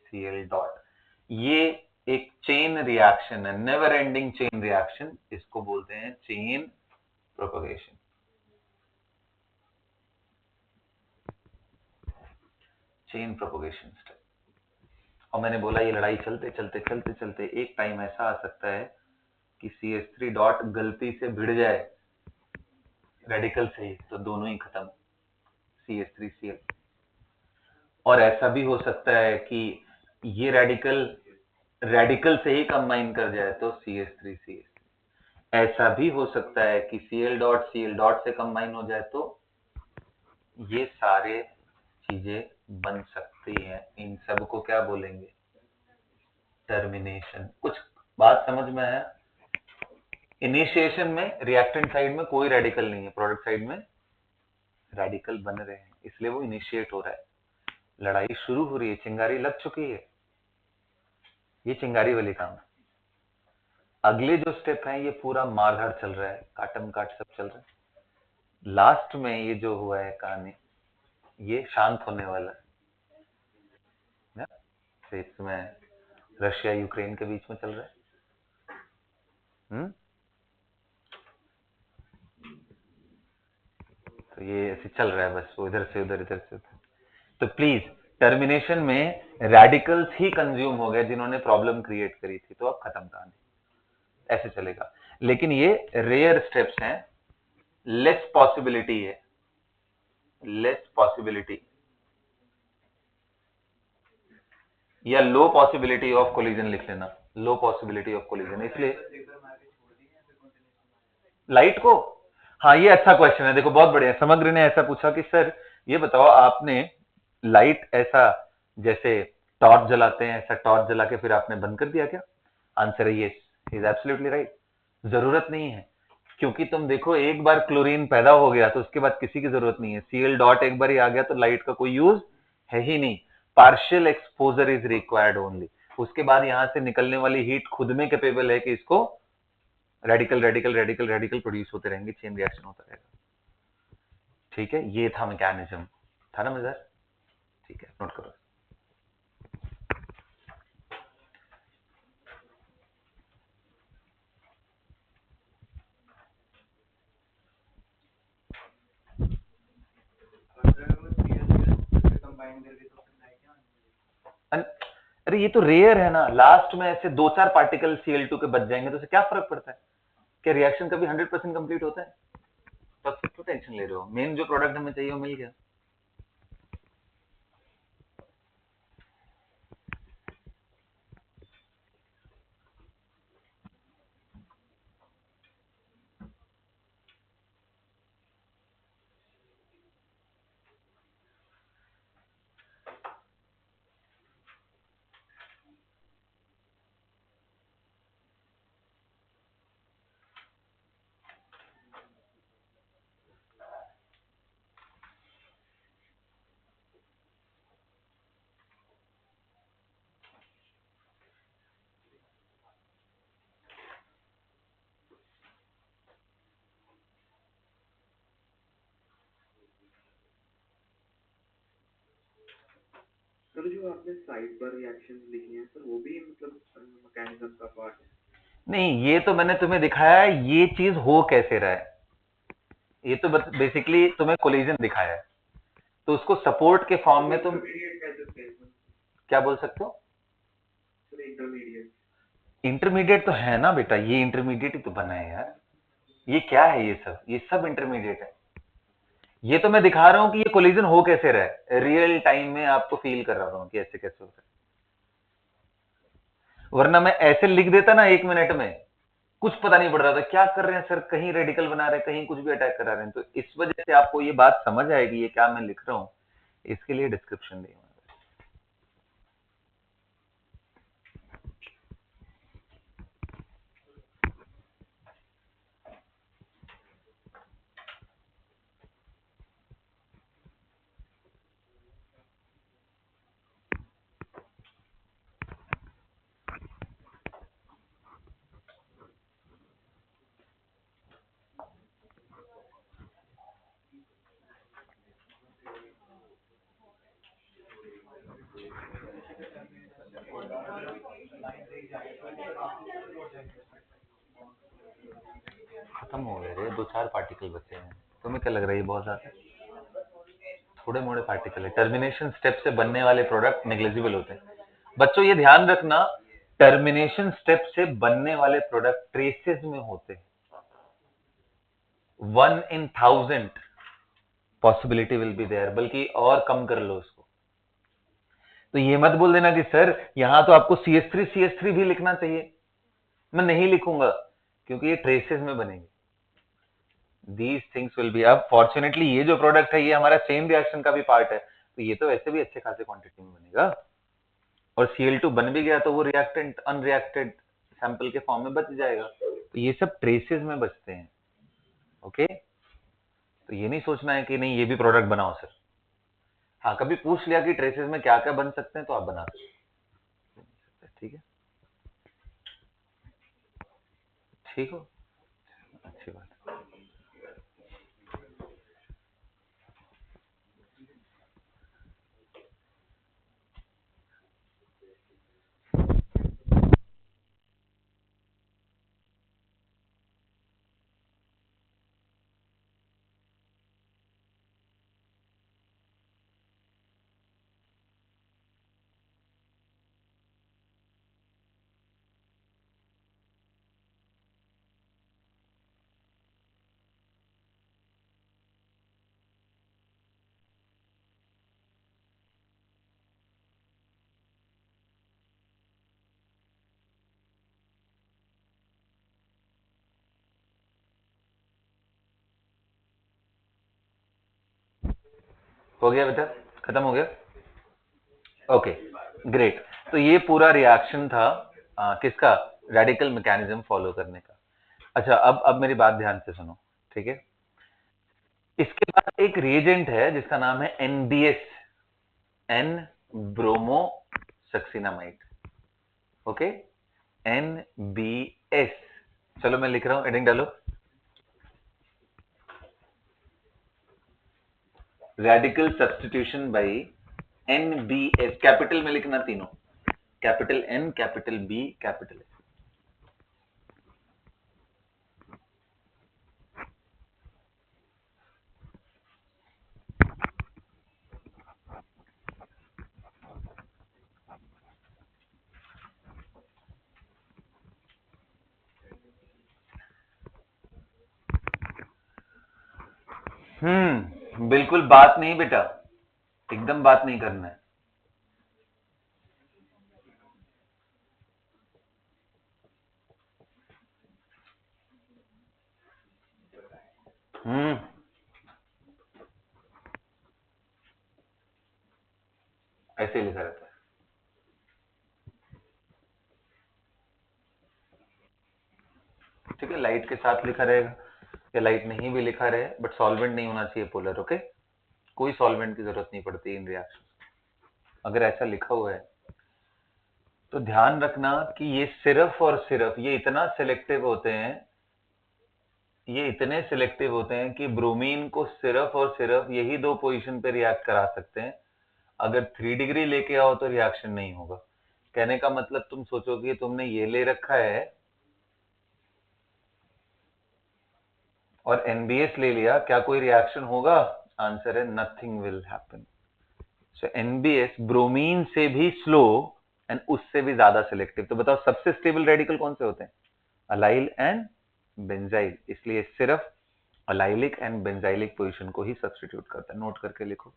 Cl dot. ये एक चेन रिएक्शन है, नेवर एंडिंग चेन रिएक्शन, इसको बोलते हैं chain propagation. Chain propagation step. और मैंने बोला ये लड़ाई चलते चलते चलते चलते एक टाइम ऐसा आ सकता है कि CH3 डॉट गलती से भिड़ जाए रेडिकल से ही, तो दोनों ही खत्म, CH3Cl। और ऐसा भी हो सकता है कि ये रेडिकल से ही कंबाइन कर जाए तो CH3Cl। ऐसा भी हो सकता है कि Cl डॉट से कंबाइन हो जाए, तो ये सारे चीजें बन सकती हैं। इन सब को क्या बोलेंगे, टर्मिनेशन। कुछ बात समझ में आया। इनिशिएशन में रिएक्टेंट साइड में कोई रेडिकल नहीं है, प्रोडक्ट साइड में रेडिकल बन रहे हैं, इसलिए वो इनिशिएट हो रहा है, लड़ाई शुरू हो रही है, चिंगारी लग चुकी है, ये चिंगारी वाली काम है। अगले जो स्टेप है ये पूरा मारधाड़ चल रहा है, काटम काट सब चल रहा है। लास्ट में ये जो हुआ है कहानी, ये शांत होने वाला है। तो इसमें रशिया यूक्रेन के बीच में चल रहा है। तो ये ऐसे चल रहा है बस, वो इधर से उधर, इधर से उधर। तो प्लीज टर्मिनेशन में रेडिकल्स ही कंज्यूम हो गए जिन्होंने प्रॉब्लम क्रिएट करी थी, तो अब खत्म कहानी, ऐसे चलेगा। लेकिन ये रेयर स्टेप्स हैं, लेस पॉसिबिलिटी है, लेस पॉसिबिलिटी या लो पॉसिबिलिटी ऑफ कोलिजन लिख लेना, लो पॉसिबिलिटी ऑफ कोलिजन। इसलिए लाइट को, हाँ ये अच्छा क्वेश्चन है, देखो बहुत बढ़िया। समग्र ने ऐसा पूछा कि सर ये बताओ, आपने लाइट ऐसा जैसे टॉर्च जलाते हैं, ऐसा टॉर्च जला के फिर आपने बंद कर दिया क्या? आंसर है यस, इज एब्सोल्युटली राइट। जरूरत नहीं है, क्योंकि तुम देखो एक बार क्लोरीन पैदा हो गया तो उसके बाद किसी की जरूरत नहीं है। Cl डॉट एक बार ही आ गया तो लाइट का कोई यूज है ही नहीं। Partial exposure is required only. उसके बाद यहां से निकलने वाली हीट खुद में कैपेबल है कि इसको radical radical radical radical produce होते रहेंगे, चेन रिएक्शन होता रहेगा। ठीक है, ये था मैकेनिज्म, था ना मजेदार? ठीक है, नोट करो। अरे ये तो रेयर है ना, लास्ट में ऐसे 2-4 पार्टिकल Cl2 के बच जाएंगे तो उससे क्या फर्क पड़ता है? क्या रिएक्शन कभी 100% कंप्लीट होता है? तब फिर क्यों टेंशन ले रहे हो? मेन जो प्रोडक्ट हमें चाहिए वो मिल गया। सर जो आपने साइड पर रिएक्शंस लिखी हैं सर, वो भी मतलब मैकेनिज्म का पार्ट है? नहीं, ये तो मैंने तुम्हें दिखाया है ये चीज हो कैसे रहा है। ये तो बेसिकली तुम्हें कोलिजन दिखाया है, तो उसको सपोर्ट के फॉर्म में तुम क्या बोल सकते हो? इंटरमीडिएट तो है ना बेटा, ये इंटरमीडिएट ही तो बना है यार। ये क्या है? ये सब इंटरमीडिएट है। ये तो मैं दिखा रहा हूं कि ये कोलिजन हो कैसे रहा है, रियल टाइम में आपको फील कर रहा हूं कि ऐसे कैसे होता है। वरना मैं ऐसे लिख देता ना 1 मिनट में, कुछ पता नहीं पड़ रहा था क्या कर रहे हैं सर, कहीं रेडिकल बना रहे हैं, कहीं कुछ भी अटैक करा रहे हैं। तो इस वजह से आपको ये बात समझ आएगी ये क्या मैं लिख रहा हूं, इसके लिए डिस्क्रिप्शन दी। खत्म हो गए रे, 2-4 पार्टिकल बचे हैं। तुम्हें क्या लग रहा है ये बहुत ज्यादा? थोड़े मोड़े पार्टिकल है। टर्मिनेशन स्टेप से बनने वाले प्रोडक्ट नेग्लिजिबल होते हैं। बच्चों ये ध्यान रखना, टर्मिनेशन स्टेप से बनने वाले प्रोडक्ट ट्रेसेस में होते हैं। 1 in 1000 possibility will be there, बल्कि और कम कर लो उसको। तो ये मत बोल देना कि सर यहां तो आपको CH3 भी लिखना चाहिए। मैं नहीं लिखूंगा क्योंकि ये ट्रेसेस में बनेंगे। दीज थिंग्स विल बी, अब फॉर्चुनेटली ये जो प्रोडक्ट है ये हमारा चेन रिएक्शन का भी पार्ट है, तो ये तो वैसे भी अच्छे खासे क्वांटिटी में बनेगा। और Cl2 बन भी गया तो वो रिएक्टेंट अनरिएक्टेड सैंपल के फॉर्म में बच जाएगा। तो ये सब ट्रेसेस में बचते हैं। ओके, तो ये नहीं सोचना है कि नहीं ये भी प्रोडक्ट बनाओ सर। हाँ, कभी पूछ लिया कि ट्रेसेस में क्या क्या बन सकते हैं तो आप बना सकते हैं। ठीक है, ठीक हो, अच्छी बात। हो गया बेटा, खत्म हो गया। Okay, great. तो ये पूरा रिएक्शन था किसका, रेडिकल मैकेनिज्म फॉलो करने का। अच्छा, अब मेरी बात ध्यान से सुनो, ठीक है। इसके बाद एक रिएजेंट है जिसका नाम है NBS, N bromo succinimide. Okay, NBS. चलो मैं लिख रहा हूं, हेडिंग डालो, radical substitution by NBS. Capital में लिखना तीनों, capital N, capital B, capital S. बिल्कुल बात नहीं बेटा, एकदम बात नहीं करना है। हम्म ऐसे ही लिखा रहता है। ठीक है, लाइट के साथ लिखा रहेगा या लाइट नहीं भी लिखा रहे, बट सॉल्वेंट नहीं होना चाहिए पोलर। ओके, कोई सॉल्वेंट की जरूरत नहीं पड़ती इन रिएक्शन, अगर ऐसा लिखा हुआ है तो ध्यान रखना कि ये सिर्फ और सिर्फ ये इतना सिलेक्टिव होते हैं, ये इतने सिलेक्टिव होते हैं कि ब्रोमीन को सिर्फ और सिर्फ यही दो पोजीशन पे रिएक्ट करा सकते हैं। अगर 3 डिग्री लेके आओ तो रिएक्शन नहीं होगा। कहने का मतलब तुम सोचोगे तुमने ये ले रखा है और एनबीएस ले लिया, क्या कोई रिएक्शन होगा? आंसर है nothing will happen. So NBS bromine से भी स्लो एंड उससे भी ज्यादा सिलेक्टिव। तो बताओ सबसे स्टेबल रेडिकल कौन से होते हैं? Allyl and benzyl. इसलिए सिर्फ अलाइलिक एंड बेंजाइलिक पोजीशन को ही सब्स्टिट्यूट करता है। नोट करके लिखो,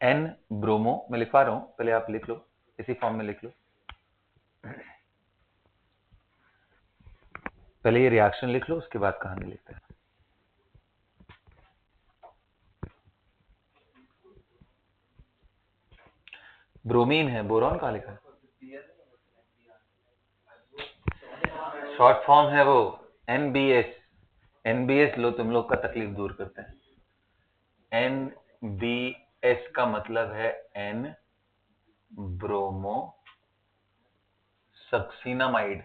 एन ब्रोमो मैं लिखवा रहा हूं, पहले आप लिख लो, इसी फॉर्म में लिख लो। पहले ये रिएक्शन लिख लो, उसके बाद कहानी लिखते हैं। ब्रोमीन है, बोरॉन कहाँ लिखा है? शॉर्ट फॉर्म है वो एनबीएस। एनबीएस लो, तुम लोग का तकलीफ दूर करते हैं। एनबीएस का मतलब है N bromo succinimide.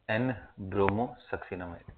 N bromo succinimide.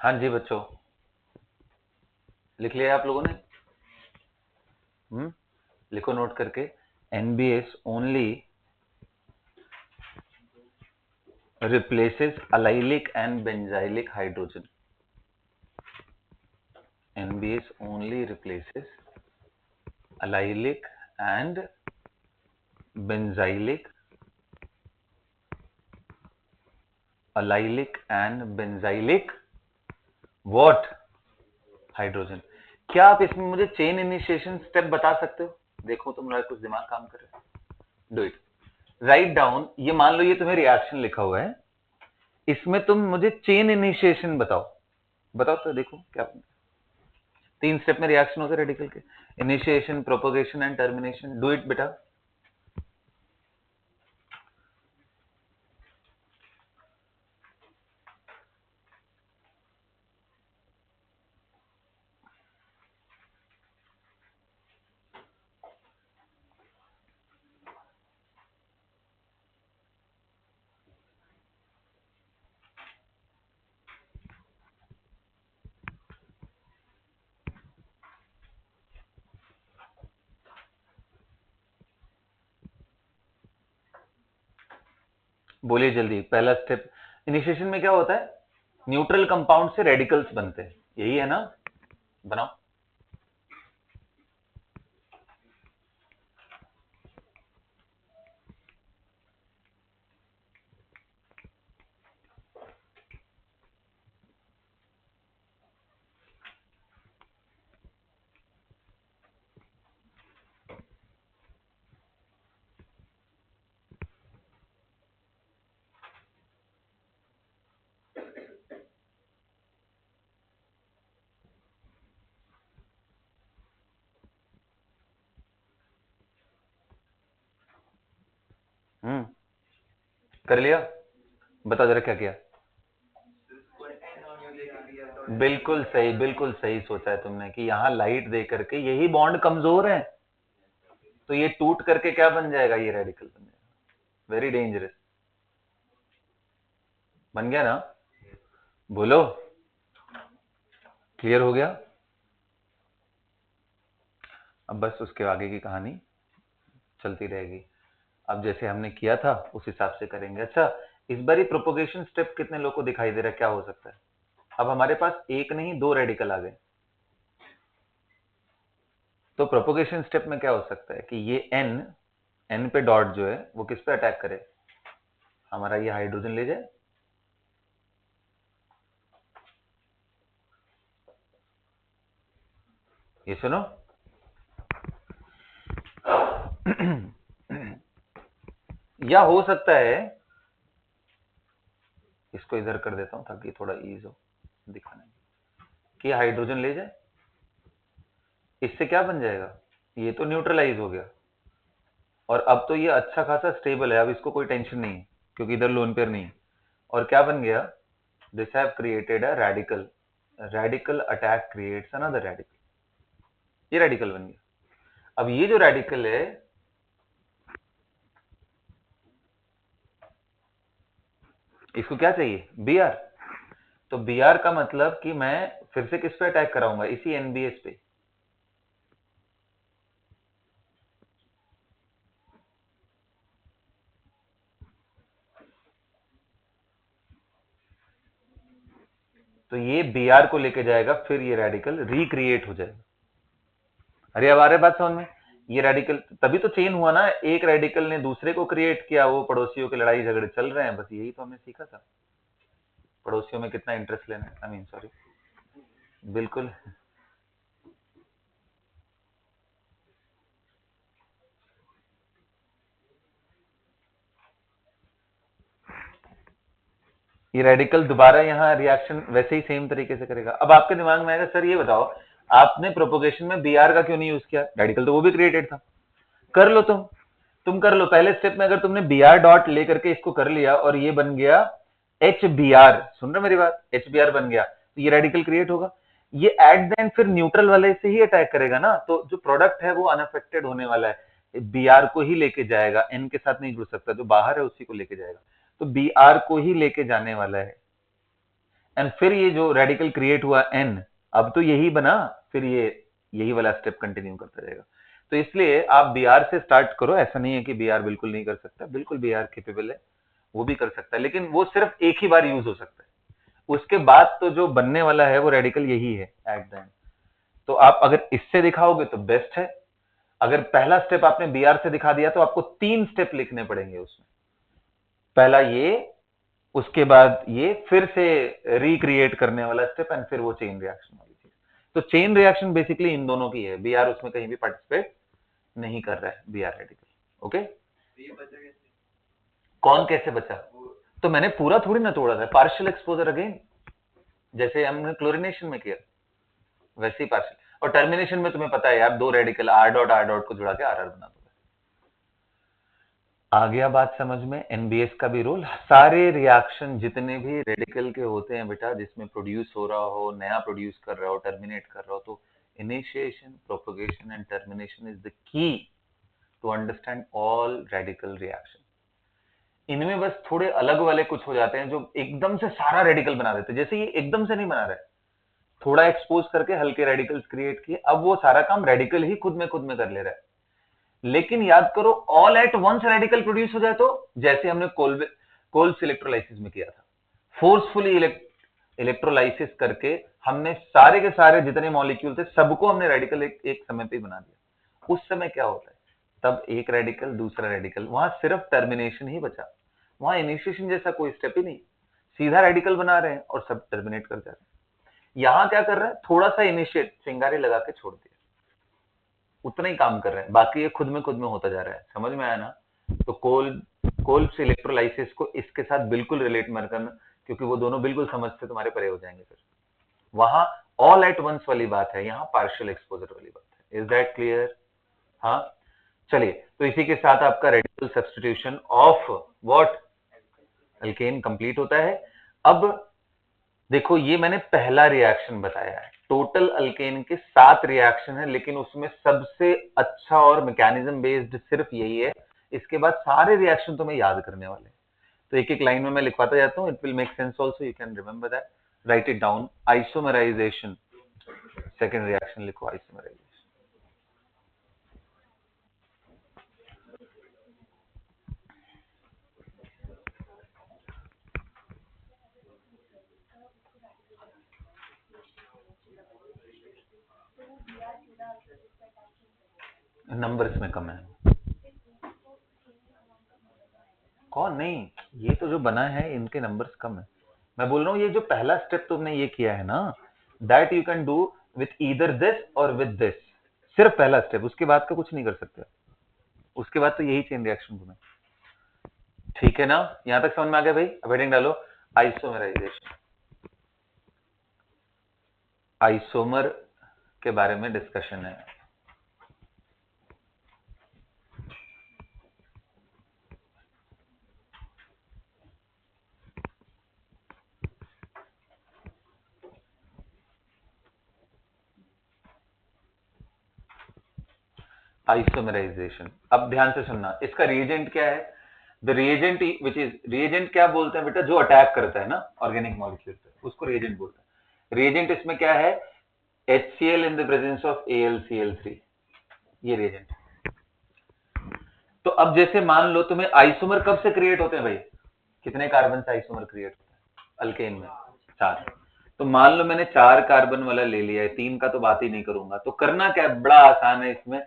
हाँ जी बच्चों, लिख लिया आप लोगों ने? लिखो नोट करके, NBS only replaces allylic and benzylic hydrogen. NBS only replaces allylic and benzylic what? Hydrogen. क्या आप इसमें मुझे चेन इनिशिएशन स्टेप बता सकते हो? देखो तो मेरा कुछ दिमाग काम कर रहा है। Do it, write down. ये मान लो ये तुम्हें रिएक्शन लिखा हुआ है, इसमें तुम मुझे चेन इनिशिएशन बताओ। बताओ तो देखो क्या। 3 स्टेप में रिएक्शन होते हैं रेडिकल के, initiation, propagation and termination. Do it बेटा। बोलिए जल्दी। पहला स्टेप इनिशिएशन में क्या होता है? न्यूट्रल कंपाउंड से रेडिकल्स बनते हैं, यही है ना? बनाओ। कर लिया? बता जरा क्या किया। बिल्कुल सही, बिल्कुल सही सोचा है तुमने कि यहां लाइट दे करके यही बॉन्ड कमजोर है, तो ये टूट करके क्या बन जाएगा? ये रेडिकल बन जाएगा। Very dangerous. बन गया ना? बोलो, क्लियर हो गया? अब बस उसके आगे की कहानी चलती रहेगी। अब जैसे हमने किया था उस हिसाब से करेंगे। अच्छा, इस बार ये प्रोपोगेशन स्टेप कितने लोगों को दिखाई दे रहा है? क्या हो सकता है? अब हमारे पास एक नहीं 2 रेडिकल आ गए, तो प्रोपोगेशन स्टेप में क्या हो सकता है कि ये एन पे डॉट जो है वो किस पे अटैक करे? हमारा ये हाइड्रोजन ले जाए। ये सुनो, या हो सकता है, इसको इधर कर देता हूं ताकि थोड़ा ईज हो दिखाने में, कि हाइड्रोजन ले जाए। इससे क्या बन जाएगा? ये तो न्यूट्रलाइज हो गया, और अब तो ये अच्छा खासा स्टेबल है, अब इसको कोई टेंशन नहीं है क्योंकि इधर लोन पेयर नहीं है। और क्या बन गया? This have created a radical, radical attack creates another radical. ये रेडिकल बन गया। अब ये जो रेडिकल है, इसको क्या चाहिए? Br। तो Br का मतलब कि मैं फिर से किस पे अटैक कराऊंगा? इसी NBS पे। तो ये Br को लेके जाएगा, फिर ये रेडिकल रिक्रिएट हो जाएगा। अरे अब आ रहे बात समझ में? ये रेडिकल तभी तो चेन हुआ ना, एक रेडिकल ने दूसरे को क्रिएट किया, वो पड़ोसियों के लड़ाई झगड़े चल रहे हैं, बस यही तो हमने सीखा था। पड़ोसियों में कितना इंटरेस्ट लेना है, आई मीन सॉरी। बिल्कुल। ये रेडिकल दोबारा यहाँ रिएक्शन वैसे ही सेम तरीके से करेगा। अब आपके दिमाग में आएगा, सर ये बताओ आपने प्रोपोगेशन में Br का क्यों नहीं यूज किया? रेडिकल तो वो भी क्रिएटेड था। कर लो तुम कर लो। पहले स्टेप में अगर तुमने Br डॉट लेकर के इसको कर लिया और ये बन गया HBr, सुन रहे मेरी बात? HBr बन गया, तो ये रेडिकल क्रिएट होगा। ये एट द एंड फिर न्यूट्रल वाले से ही अटैक करेगा ना, तो जो प्रोडक्ट है वो अनअफेक्टेड होने वाला है। Br को ही लेके जाएगा, N के साथ नहीं जुड़ सकता, जो बाहर है उसी को लेके जाएगा, तो Br को ही लेके जाने वाला है। एंड फिर ये जो रेडिकल क्रिएट हुआ N, अब तो यही बना, फिर ये यही वाला स्टेप कंटिन्यू करता रहेगा। तो इसलिए आप Br से स्टार्ट करो, ऐसा नहीं है कि Br बिल्कुल नहीं कर सकता, बिल्कुल Br कैपेबल है, वो भी कर सकता है, लेकिन वो सिर्फ एक ही बार यूज हो सकता है। उसके बाद तो जो बनने वाला है वो रेडिकल यही है एट द एंड। तो आप अगर इससे दिखाओगे तो बेस्ट है। अगर पहला स्टेप आपने Br से दिखा दिया तो आपको 3 स्टेप लिखने पड़ेंगे उसमें। पहला ये, उसके बाद ये, फिर से रिक्रिएट करने वाला स्टेप, एंड फिर वो चेन रिएक्शन वाली चीज। तो चेन रिएक्शन बेसिकली इन दोनों की है, Br उसमें कहीं भी पार्टिसिपेट नहीं कर रहा है, Br रेडिकल। ओके, ये बचा कैसे? कौन कैसे बचा? तो मैंने पूरा थोड़ी ना तोड़ा था, पार्शियल एक्सपोजर अगेन, जैसे हमने क्लोरिनेशन में किया वैसे ही पार्शियल। और टर्मिनेशन में तुम्हें पता है यार, 2 रेडिकल R डॉट को जुड़ा के RR बना दो। आ गया बात समझ में? एनबीएस का भी रोल। सारे रिएक्शन जितने भी रेडिकल के होते हैं बेटा, जिसमें प्रोड्यूस हो रहा हो, नया प्रोड्यूस कर रहा हो, टर्मिनेट कर रहा हो, तो initiation, propagation and termination is the key to understand all radical reaction. इनमें बस थोड़े अलग वाले कुछ हो जाते हैं जो एकदम से सारा रेडिकल बना देते हैं, जैसे ये एकदम से नहीं बना रहा है, थोड़ा एक्सपोज करके हल्के रेडिकल्स क्रिएट किए, अब वो सारा काम रेडिकल ही खुद में कर ले रहा है। लेकिन याद करो, all at once radical produce हो जाए तो, जैसे हमने कोल्स इलेक्ट्रोलाइसिस में किया था, फोर्सफुली इलेक्ट्रोलाइसिस करके हमने सारे के सारे जितने मॉलिक्यूल थे सबको हमने रेडिकल एक समय पे बना दिया। उस समय क्या होता है, तब एक रेडिकल दूसरा रेडिकल, वहां सिर्फ टर्मिनेशन ही बचा, वहां इनिशिएशन जैसा कोई स्टेप ही नहीं, सीधा रेडिकल बना रहे हैं और सब टर्मिनेट कर जा रहे हैं। यहां क्या कर रहा है, थोड़ा सा इनिशिएट चिंगारी लगा के छोड़ दिया, उतना ही काम कर रहे हैं, बाकी ये खुद में होता जा रहा है। समझ में आया ना? तो कोल्स इलेक्ट्रोलाइसिस को इसके साथ बिल्कुल रिलेट मत करना, क्योंकि वो दोनों बिल्कुल समझ से तुम्हारे परे हो जाएंगे। फिर वहां ऑल एट वंस वाली बात है, यहाँ पार्शियल एक्सपोजर वाली बात है। Is that clear? हाँ, चलिए, तो इसी के साथ आपका radical substitution of what, alkane complete होता है। अब देखो, ये मैंने पहला रिएक्शन बताया है, टोटल अल्केन के 7 रिएक्शन है, लेकिन उसमें सबसे अच्छा और मैकेनिज्म बेस्ड सिर्फ यही है। इसके बाद सारे रिएक्शन तुम्हें याद करने वाले हैं, तो एक एक लाइन में मैं लिखवाता जाता हूँ, it will make sense also, you can remember that, write it down. Isomerization, second reaction लिखो आइसोमराइजेशन। नंबर्स में कम है, कौन नहीं, ये तो जो बना है इनके नंबर्स कम है। मैं बोल रहा हूँ ये जो पहला स्टेप तुमने ये किया है ना, that you can do with either this और विथ दिस, सिर्फ पहला स्टेप, उसके बाद का कुछ नहीं कर सकते, उसके बाद तो यही चेन रिएक्शन तुम्हें। ठीक है ना? यहां तक समझ में आ गया भाई? अब हेडिंग डालो, आइसोमराइजेशन। आइसोमर के बारे में डिस्कशन है। आइसोमराइजेशन, अब ध्यान से सुनना, इसका रिएजेंट क्या है? The reagent which is, reagent क्या बोलते हैं बेटा, जो अटैक करता है ना ऑर्गेनिक मॉलिक्यूल पे, उसको रिएजेंट बोलते हैं। रिएजेंट इसमें क्या है, HCl in the presence of AlCl3, ये रिएजेंट। तो अब जैसे मान लो तुम्हें आइसोमर कब से क्रिएट होते हैं भाई, कितने कार्बन से आइसोमर क्रिएट होता है अल्केन में? 4। तो मान लो मैंने 4 कार्बन वाला ले लिया है, 3 का तो बात ही नहीं करूंगा। तो करना क्या है, बड़ा आसान है, इसमें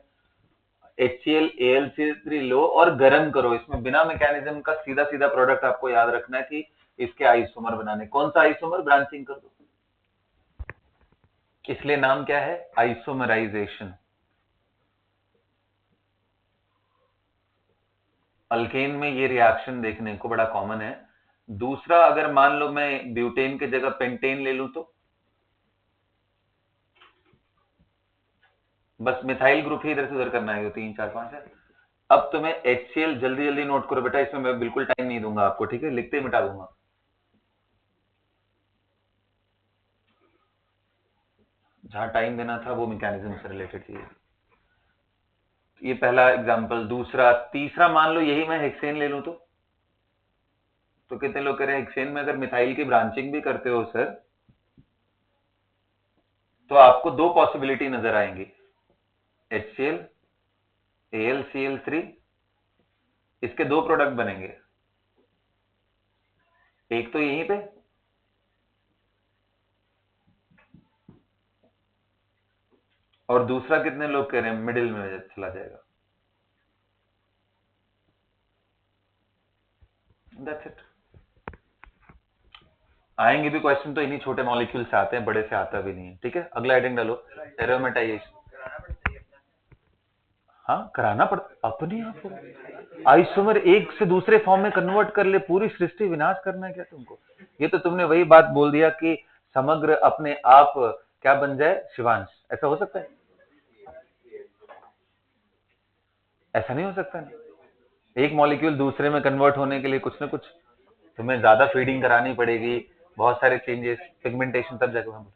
HCl AlCl3 लो और गर्म करो, इसमें बिना मैकेनिज्म का सीधा सीधा प्रोडक्ट आपको याद रखना है कि इसके आइसोमर बनाने। कौन सा आइसोमर? ब्रांचिंग कर दो, इसलिए नाम क्या है, आइसोमराइजेशन। अल्केन में ये रिएक्शन देखने को बड़ा कॉमन है। दूसरा, अगर मान लो मैं ब्यूटेन की जगह पेंटेन ले लूं तो बस मिथाइल ग्रुप ही इधर से उधर करना है, 3 4 5 है। अब तुम्हें HCl जल्दी जल्दी नोट करो बेटा, इसमें मैं बिल्कुल टाइम नहीं दूंगा आपको, ठीक है, लिखते ही मिटा दूंगा। जहां टाइम देना था वो मैकेनिज्म से रिलेटेड चीज। ये पहला एग्जांपल। दूसरा, तीसरा मान लो यही मैं हेक्सेन ले लूं तो तो कितने लोग कह रहे हैं हेक्सेन में अगर मिथाइल की ब्रांचिंग भी करते हो सर तो आपको दो पॉसिबिलिटी नजर आएंगी, HCl, AlCl3, इसके दो प्रोडक्ट बनेंगे, एक तो यहीं पे और दूसरा कितने लोग कह रहे हैं मिडिल में चला जाएगा। That's it. आएंगे भी क्वेश्चन तो इन्हीं छोटे मॉलिक्यूल से आते हैं, बड़े से आता भी नहीं है। ठीक है, अगला हेडिंग डालो, एरोमेटाइजेशन। हाँ कराना पड़ता अपने आप, आइसोमर एक से दूसरे फॉर्म में कन्वर्ट कर ले, पूरी सृष्टि विनाश करना है क्या तुमको? ये तो तुमने वही बात बोल दिया कि समग्र अपने आप क्या बन जाए शिवांश, ऐसा हो सकता है? ऐसा नहीं हो सकता ना, एक मॉलिक्यूल दूसरे में कन्वर्ट होने के लिए कुछ ना कुछ तुम्हें ज्यादा फीडिंग करानी पड़ेगी, बहुत सारे चेंजेस, पिगमेंटेशन, तब जाके हम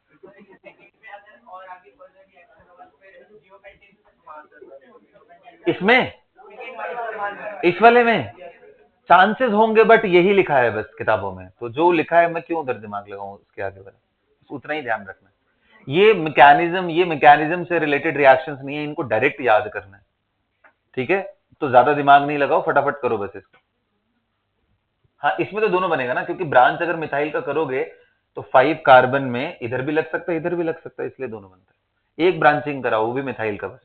इसमें इस वाले में चांसेस होंगे, बट यही लिखा है बस किताबों में, तो जो लिखा है मैं क्यों उधर दिमाग लगाऊं उसके आगे, बस उतना ही ध्यान रखना। ये मैकेनिज्म से रिलेटेड रिएक्शंस नहीं है, इनको डायरेक्ट याद करना है। ठीक है, तो ज्यादा दिमाग नहीं लगाओ, फटाफट करो बस इसको। हाँ इसमें तो दोनों बनेगा ना, क्योंकि ब्रांच अगर मिथाइल का करोगे तो 5 कार्बन में इधर भी लग सकता है इधर भी लग सकता है, इसलिए दोनों बनता है। एक ब्रांचिंग कराओ वो भी मिथाइल का बस।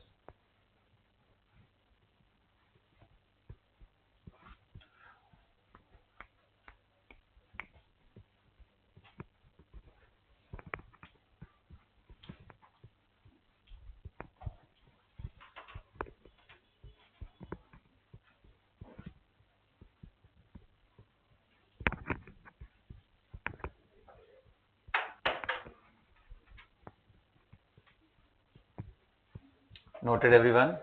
Noted everyone.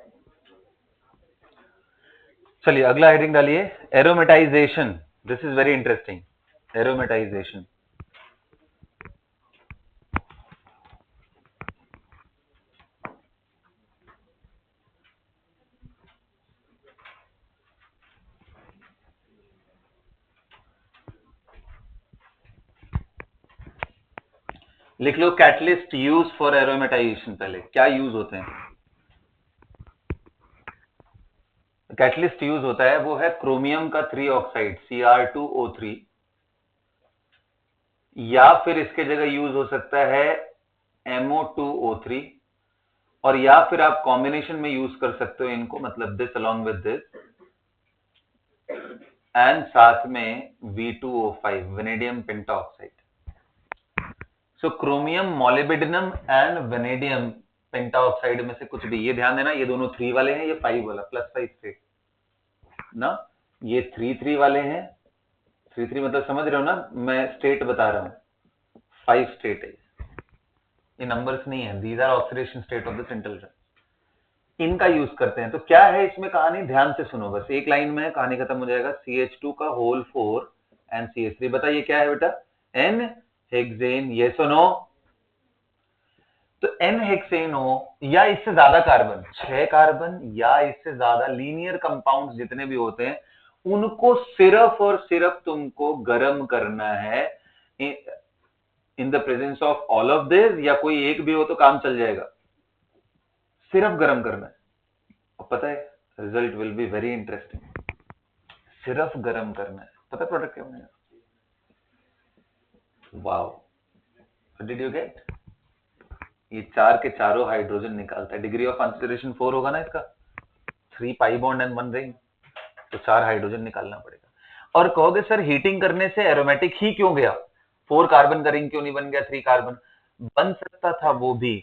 चलिए अगला हेडिंग डालिए, aromatisation. This is very interesting, aromatisation. लिख लो कैटलिस्ट यूज फॉर एरोमेटाइजेशन। पहले क्या यूज होते हैं? कैटलिस्ट यूज होता है वो है क्रोमियम का 3 ऑक्साइड Cr2O3, या फिर इसके जगह यूज हो सकता है MO2O3, और या फिर आप कॉम्बिनेशन में यूज कर सकते हो इनको, मतलब this along with this and साथ में V2O5 vanadium pentoxide. So chromium molybdenum and vanadium pentoxide में से कुछ भी, ये ध्यान देना ये दोनों 3 वाले हैं, ये 5 वाला +5 स्टेट ना, ये 3 वाले हैं। 3 मतलब समझ रहे हो ना, मैं स्टेट बता रहा हूं, 5 स्टेट है, ये नंबर्स नहीं है, these are oxidation state of the central drug. इनका यूज करते हैं। तो क्या है इसमें कहानी, ध्यान से सुनो, बस एक लाइन में कहानी खत्म हो जाएगा। CH2 का होल 4 एंड CH3, बताइए क्या है बेटा, N हेक्सेन, ये सुनो। तो N हेक्सेन हो या इससे ज्यादा कार्बन, 6 कार्बन या इससे ज्यादा लीनियर कंपाउंड्स जितने भी होते हैं, उनको सिर्फ और सिर्फ तुमको गर्म करना है in the presence of all of this, या कोई एक भी हो तो काम चल जाएगा, सिर्फ गर्म करना है। और पता है result will be very interesting, सिर्फ गर्म करना है। पता प्रोडक्ट क्या बनेगा? Wow, did you get? ये 4 के चारों हाइड्रोजन निकालता है, डिग्री ऑफ कॉन्सेंट्रेशन 4 होगा ना इसका, 3 पाई बॉन्ड एंड 1 रिंग, तो 4 हाइड्रोजन निकालना पड़ेगा। और कहोगे सर हीटिंग करने से एरोमेटिक ही क्यों गया, 4 कार्बन का रिंग क्यों नहीं बन गया, 3 कार्बन? बन सकता था वो भी,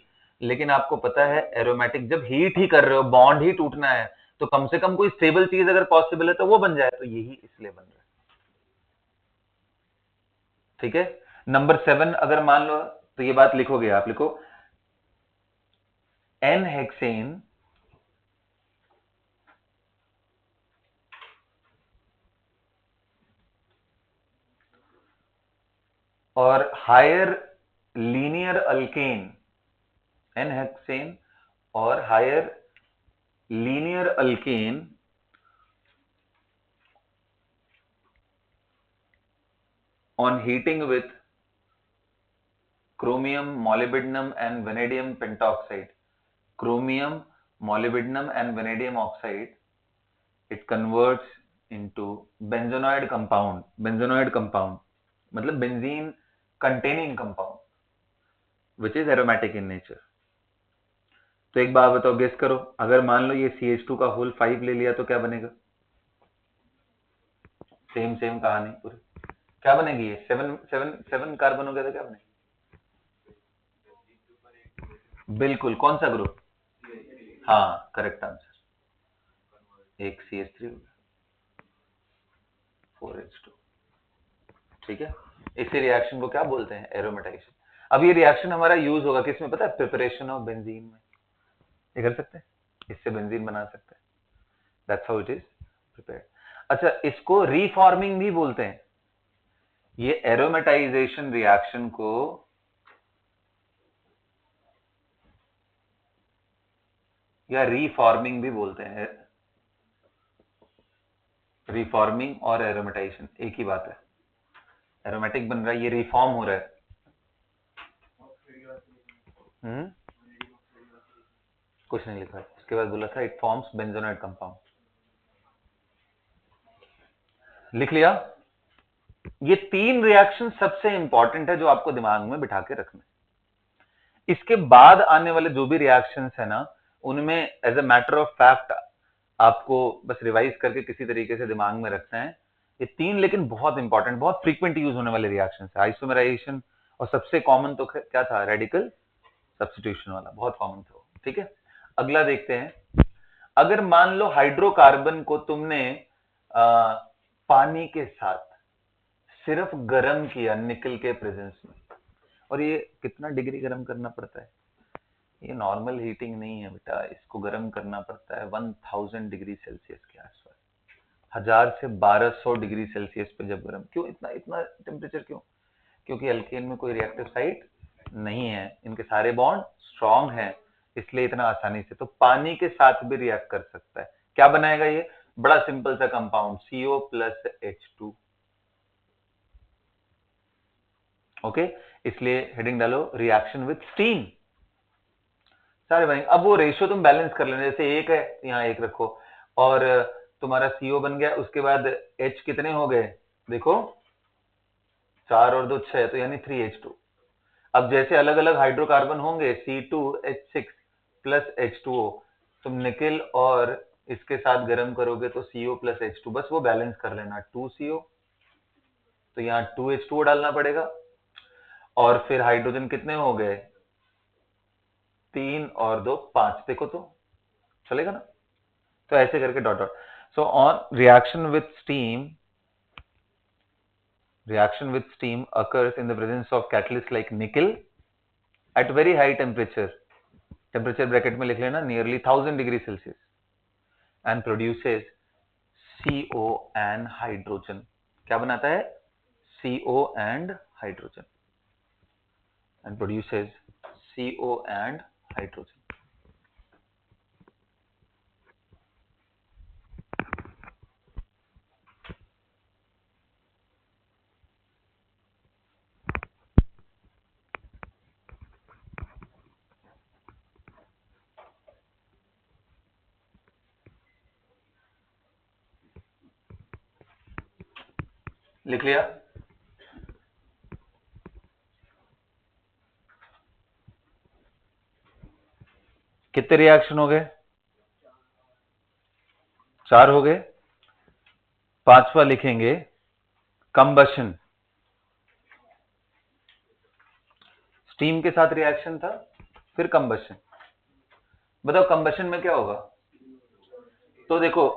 लेकिन आपको पता है एरोमेटिक जब हीट ही कर रहे हो, बॉन्ड ही टूटना है, तो कम से कम कोई स्टेबल चीज अगर पॉसिबल है तो वो बन जाए, तो यही इसलिए बन रहा है। ठीक है, नंबर 7 अगर मान लो, तो ये बात लिखोगे आप, लिखो N हेक्सेन और higher linear alkane, N hexane और higher linear alkane on heating with chromium, molybdenum and vanadium pentoxide, chromium, molybdenum and vanadium oxide, it converts into benzonoid compound. Benzonoid compound मतलब benzene containing compound which is aromatic in nature. तो एक बात बताओ, guess करो, अगर मान लो ये CH2 का होल 5 ले लिया तो क्या बनेगा? सेम कहानी पूरी। क्या बनेगी ये? 7 कार्बन हो गया तो क्या बनेगी? बिल्कुल, कौन सा ग्रुप? हाँ, करेक्ट आंसर। एक CH3 हो गया, 4H2। ठीक है, इसी रिएक्शन को क्या बोलते हैं? एरोमेटाइजेशन। अब ये रिएक्शन हमारा यूज होगा किसमें पता है? प्रिपरेशन ऑफ बेंजीन में। ये कर सकते हैं, इससे बेंजीन बना सकते हैं। That's how it is prepared. अच्छा, इसको रीफॉर्मिंग भी बोलते हैं। ये एरोमेटाइजेशन रिएक्शन को या रीफॉर्मिंग भी बोलते हैं। रीफॉर्मिंग और एरोमेटाइजेशन एक ही बात है। एरोमेटिक बन रहा है, ये रिफॉर्म हो रहा है। कुछ नहीं लिखा है, उसके बाद बोला था इट फॉर्म्स बेंजोनाइड कंपाउंड। लिख लिया? ये 3 रिएक्शन सबसे इंपॉर्टेंट है जो आपको दिमाग में बिठा के रखना है। इसके बाद आने वाले जो भी रिएक्शंस है ना, उनमें as a matter of fact आपको बस रिवाइज करके किसी तरीके से दिमाग में रखना है। ये 3 लेकिन बहुत इंपॉर्टेंट, बहुत फ्रीक्वेंट यूज होने वाले रिएक्शंस है। आइसोमेराइजेशन और सबसे कॉमन तो क्या था? रेडिकल सब्स्टिट्यूशन वाला, बहुत कॉमन था। ठीक है, अगला देखते हैं। अगर मान लो हाइड्रोकार्बन को तुमने पानी के साथ सिर्फ गर्म किया निकल के प्रेजेंस में, और ये कितना डिग्री गर्म करना पड़ता है? ये नॉर्मल हीटिंग नहीं है बेटा, इसको गर्म करना पड़ता है 1000 डिग्री सेल्सियस के आसपास। 1000 से 1200 डिग्री सेल्सियस पे जब गर्म। क्यों इतना टेम्परेचर क्यों? क्योंकि अल्केन में कोई रिएक्टिव साइट नहीं है, इनके सारे बॉन्ड स्ट्रॉन्ग हैं, इसलिए इतना आसानी से तो पानी के साथ भी रिएक्ट कर सकता है। क्या बनाएगा ये? बड़ा सिंपल सा compound, CO plus H2। Okay, इसलिए हेडिंग डालो रिएक्शन विथ स्टीम। सारे बनेंगे। अब वो रेशियो तुम बैलेंस कर लेना, जैसे 1 है यहाँ 1 रखो, और तुम्हारा CO बन गया, उसके बाद H कितने हो गए? देखो 4 और 2 6, तो यानी 3H2। अब जैसे अलग अलग हाइड्रोकार्बन होंगे C2H6 प्लस H2O, तुम निकेल और इसके साथ गर्म करोगे तो CO प्लस H2, बस वो बैलेंस कर लेना। 2CO, तो यहाँ 2H2O डालना पड़ेगा, और फिर हाइड्रोजन कितने हो गए? 3 और 2 5। देखो तो चलेगा ना? तो ऐसे करके dot dot. So on reaction with steam occurs in the presence of catalyst like nickel at very high temperature bracket में लिख लेना, nearly 1000 degree Celsius, and produces CO and hydrogen। क्या बनाता है? CO and hydrogen, and produces CO and hydrogen। लिख लिया? कितने reaction हो गए? 4 हो गए। 5वां लिखेंगे कंबशन। स्टीम के साथ रिएक्शन था, फिर कंबशन। बताओ कंबशन में क्या होगा? तो देखो,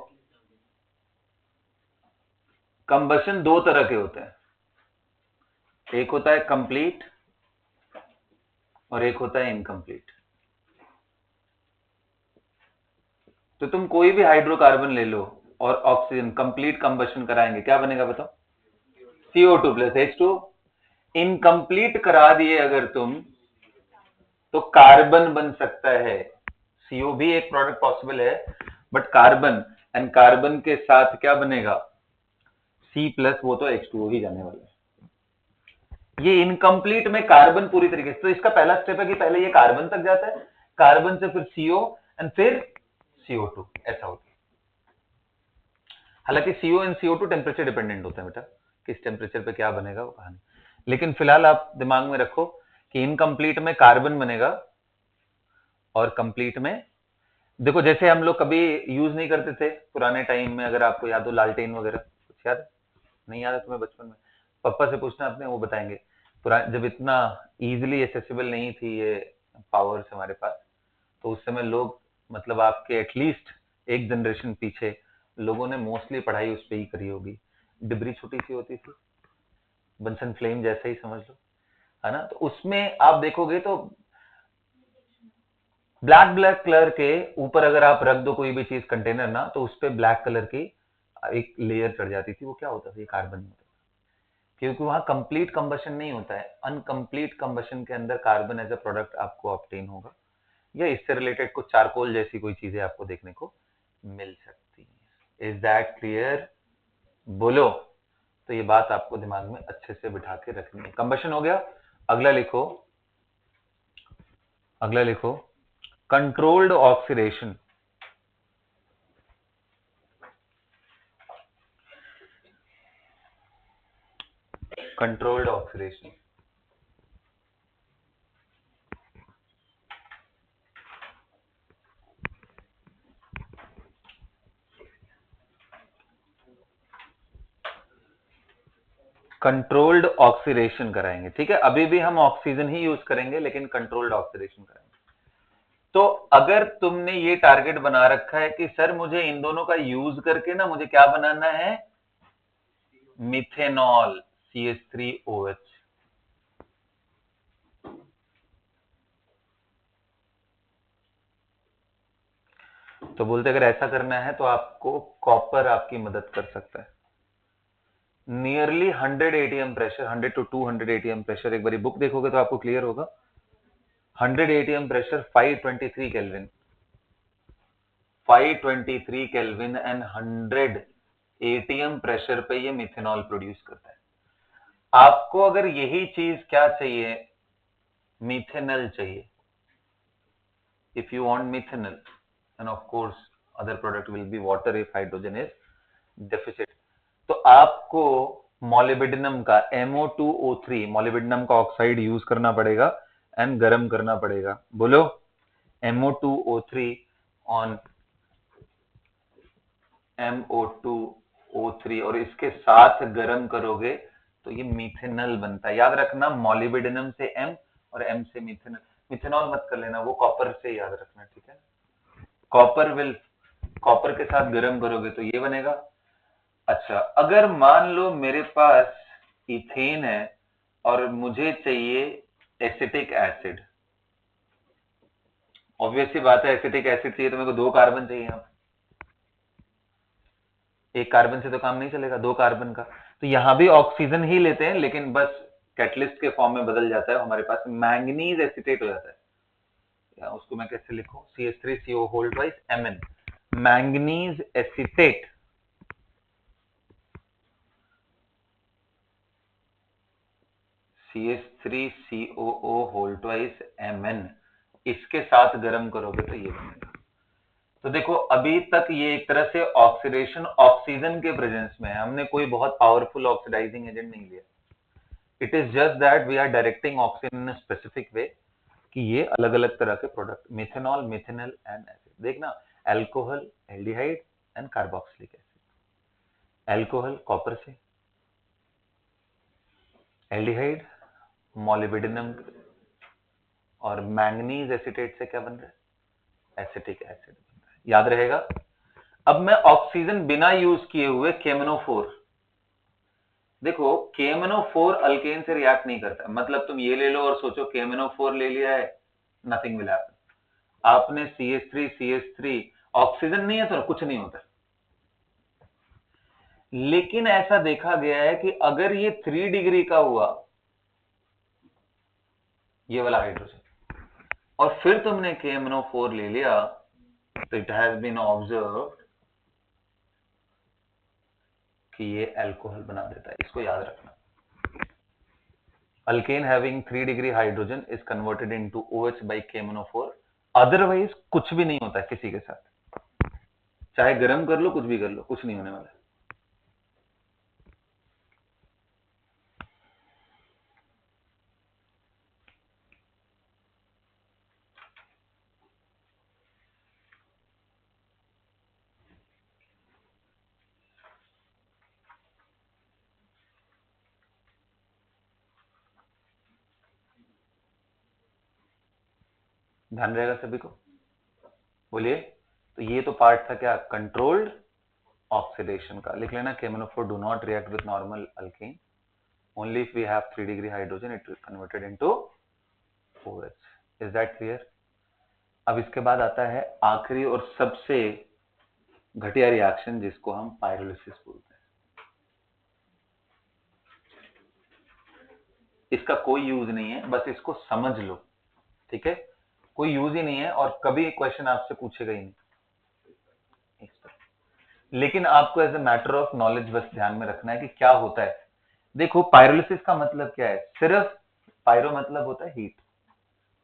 कंबशन 2 तरह के होते हैं, एक होता है कंप्लीट और एक होता है इनकम्प्लीट। तो तुम कोई भी हाइड्रोकार्बन ले लो और ऑक्सीजन, कंप्लीट कंबशन कराएंगे, क्या बनेगा बताओ? CO2 plus H2। इनकम्प्लीट करा दिए अगर तुम, तो कार्बन बन सकता है। CO भी एक प्रोडक्ट पॉसिबल है, बट कार्बन, एंड कार्बन के साथ क्या बनेगा? C प्लस, वो तो H2O ही जाने वाला है। ये इनकम्प्लीट में कार्बन पूरी तरीके से, तो इसका पहला स्टेप है कि पहले ये कार्बन तक जाता है, कार्बन से फिर CO एंड फिर CO2, ऐसा होता है। हालांकि CO and CO2 temperature dependent होता है बेटा, किस टेम्परेचर पे क्या बनेगा वो कहानी, लेकिन फिलहाल आप दिमाग में रखो कि इनकम्प्लीट में कार्बन बनेगा और कंप्लीट में, देखो जैसे हम लोग कभी यूज नहीं करते थे पुराने टाइम में, अगर आपको याद हो लालटेन वगैरह, कुछ याद नहीं याद है तुम्हें बचपन में? पापा से पूछना अपने, वो बताएंगे। जब इतना इजीली एसेसिबल नहीं थी ये पावर्स हमारे पास, तो उस समय लोग, मतलब आपके एटलीस्ट एक जनरेशन पीछे लोगों ने मोस्टली पढ़ाई उस पर ही करी होगी। डिबरी छोटी सी होती थी, बंसन फ्लेम जैसे ही समझ लो, है ना? तो उसमें आप देखोगे तो ब्लैक ब्लैक कलर के ऊपर अगर आप रख दो कोई भी चीज कंटेनर ना, तो उस पर ब्लैक कलर की एक लेयर चढ़ जाती थी। वो क्या होता था? ये कार्बन होता था, क्योंकि वहां कंप्लीट कंबशन नहीं होता है। अनकंप्लीट कंबशन के अंदर कार्बन एज अ प्रोडक्ट आपको ऑब्टेन होगा, या इससे रिलेटेड कुछ चारकोल जैसी कोई चीजें आपको देखने को मिल सकती है। Is that clear? बोलो। तो ये बात आपको दिमाग में अच्छे से बिठा के रखनी है। कंबशन हो गया, अगला लिखो, अगला लिखो controlled oxidation. Controlled oxidation, controlled oxidation कराएंगे, ठीक है? अभी भी हम ऑक्सीजन ही यूज करेंगे, लेकिन कंट्रोल्ड ऑक्सीडेशन कराएंगे। तो अगर तुमने ये टारगेट बना रखा है कि सर मुझे इन दोनों का यूज करके ना मुझे क्या बनाना है, मिथेनॉल CH3OH, तो बोलते अगर ऐसा करना है तो आपको कॉपर आपकी मदद कर सकता है। Nearly 100 ATM pressure, 100 to 200 ATM pressure, एक बारी बुक देखोगे तो आपको क्लियर होगा। 100 ATM pressure, 523 kelvin, 523 kelvin and 100 ATM pressure पे ये मिथेनॉल प्रोड्यूस करता है। आपको अगर यही चीज क्या चाहिए, मिथेनॉल चाहिए, if you want methanol, and of course other product will be water if hydrogen is deficit, तो आपको मोलिब्डेनम का MO2O3, मोलिब्डेनम का ऑक्साइड यूज करना पड़ेगा एंड गर्म करना पड़ेगा। बोलो, MO2O3 ऑन MO2O3, और इसके साथ गर्म करोगे तो ये मिथेनॉल बनता है। याद रखना, मोलिब्डेनम से M और M से मिथेनॉल, मिथेनॉल मत कर लेना, वो कॉपर से याद रखना, ठीक है? कॉपर के साथ गर्म करोगे तो ये बनेगा। अच्छा, अगर मान लो मेरे पास इथेन है और मुझे चाहिए एसिटिक एसिड, ऑब्वियस सी बात है, एसिटिक एसिड चाहिए तो मेरे को 2 कार्बन चाहिए। यहाँ एक कार्बन से तो काम नहीं चलेगा, 2 कार्बन का, तो यहां भी ऑक्सीजन ही लेते हैं, लेकिन बस कैटलिस्ट के फॉर्म में बदल जाता है, हमारे पास मैंगनीज एसिटेट हो जाता है। या उसको मैं कैसे लिखूं, CH3CO whole twice Mn, manganese acetate, CH3COO whole twice Mn, इसके साथ गर्म करोगे तो ये बनेगा। तो देखो अभी तक ये एक तरह से ऑक्सीडेशन ऑक्सीजन के प्रेजेंस में है, हमने कोई बहुत पावरफुल ऑक्सीडाइजिंग एजेंट नहीं लिया। It is just that we are directing oxygen in specific way कि ये अलग अलग तरह के product, methanol, methanal and acid. देखना, alcohol, aldehyde and carboxylic acid. Alcohol copper से, एल्डिहाइड मोलिब्डेनम, और मैंगनीज एसिटेट से क्या बन रहा है, एसिटिक एसिड बन रहा है। याद रहेगा। अब मैं ऑक्सीजन बिना यूज किए हुए KMNO4, देखो KMNO4 अल्केन से रिएक्ट नहीं करता, मतलब तुम ये ले लो और सोचो KMNO4 ले लिया है, नथिंग विल हैपन। आपने CH3 ऑक्सीजन नहीं है तो कुछ नहीं होता। लेकिन ऐसा देखा गया है कि अगर ये 3 डिग्री का हुआ, ये वाला हाइड्रोजन, और फिर तुमने KMNO4 ले लिया, तो इट हैज बीन ऑब्जर्व्ड कि ये अल्कोहल बना देता है। इसको याद रखना। Alkane having 3 degree hydrogen is converted into OH by KMnO4। Otherwise कुछ भी नहीं होता है किसी के साथ, चाहे गर्म कर लो कुछ भी कर लो, कुछ नहीं होने वाला। ध्यान रहेगा सभी को, बोलिए। तो ये तो पार्ट था क्या, कंट्रोल्ड ऑक्सीडेशन का। लिख लेना KMnO4 do not react with normal alkane, only if we have 3 degree hydrogen it will converted into OH। Is that clear? अब इसके बाद आता है आखिरी और सबसे घटिया रिएक्शन जिसको हम पायरोलिसिस बोलते हैं। इसका कोई यूज नहीं है, बस इसको समझ लो, ठीक है? कोई यूज ही नहीं है और कभी क्वेश्चन आपसे पूछेगा ही नहीं, लेकिन आपको as a matter of knowledge बस ध्यान में रखना है कि क्या होता है। देखो पायरोलिसिस का मतलब क्या है, सिर्फ पायरो मतलब होता है हीट,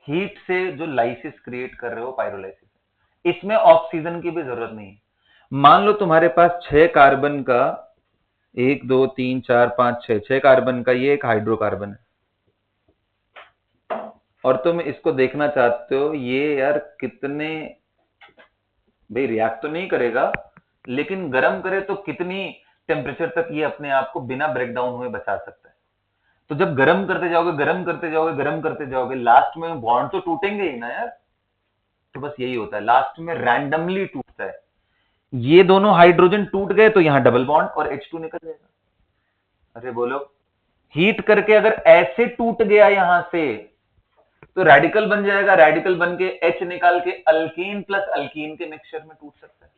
हीट से जो लाइसिस क्रिएट कर रहे हो पायरोलाइसिस। इसमें ऑक्सीजन की भी जरूरत नहीं है। मान लो तुम्हारे पास 6 कार्बन का, 1 2 3 4 5 6 कार्बन का ये एक हाइड्रोकार्बन है, और तुम इसको देखना चाहते हो ये यार कितने, भाई रिएक्ट तो नहीं करेगा लेकिन गर्म करे तो कितनी टेम्परेचर तक ये अपने आप को बिना ब्रेकडाउन हुए बचा सकता है। तो जब गर्म करते जाओगे गर्म करते जाओगे गर्म करते जाओगे, लास्ट में बॉन्ड तो टूटेंगे ही ना यार। तो बस यही होता है, लास्ट में रैंडमली टूटता है। ये दोनों हाइड्रोजन टूट गए तो यहां डबल बॉन्ड और H2 निकल जाएगा। अरे बोलो, हीट करके अगर ऐसे टूट गया यहां से तो रेडिकल बन जाएगा, रेडिकल बन के H निकाल के अल्कीन प्लस अल्कीन के मिक्सचर में टूट सकता है।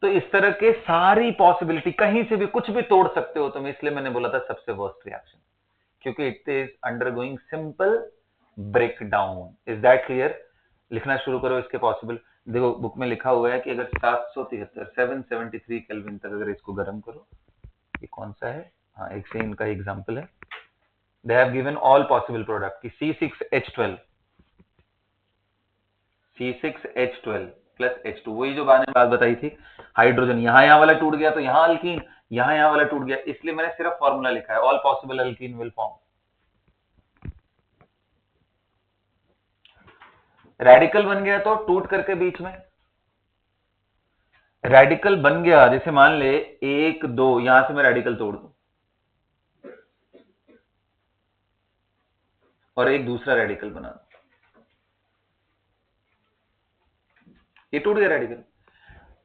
तो इस तरह के सारी पॉसिबिलिटी, कहीं से भी कुछ भी तोड़ सकते हो तुम, इसलिए मैंने बोला था सबसे वर्स्ट रिएक्शन, क्योंकि it is undergoing simple breakdown. Is that clear? लिखना शुरू करो इसके पॉसिबल। देखो बुक में लिखा हुआ है कि अगर 773 केल्विन तक अगर इसको गर्म करो, ये कौन सा है, हाँ एक से इनका एग्जांपल है, they have given all possible product की C6H12 प्लस H2, वही जो मैंने बात बताई थी, हाइड्रोजन यहां वाला टूट गया तो यहां अल्कीन, यहां वाला टूट गया, इसलिए मैंने सिर्फ फॉर्मूला लिखा है, all possible alkyne will form. Radical बन गया तो टूट करके बीच में रेडिकल बन गया, जैसे मान ले 1 2 यहां से मैं रेडिकल तोड़ दूं और एक दूसरा रेडिकल बना दूं, ये टूट गया रेडिकल।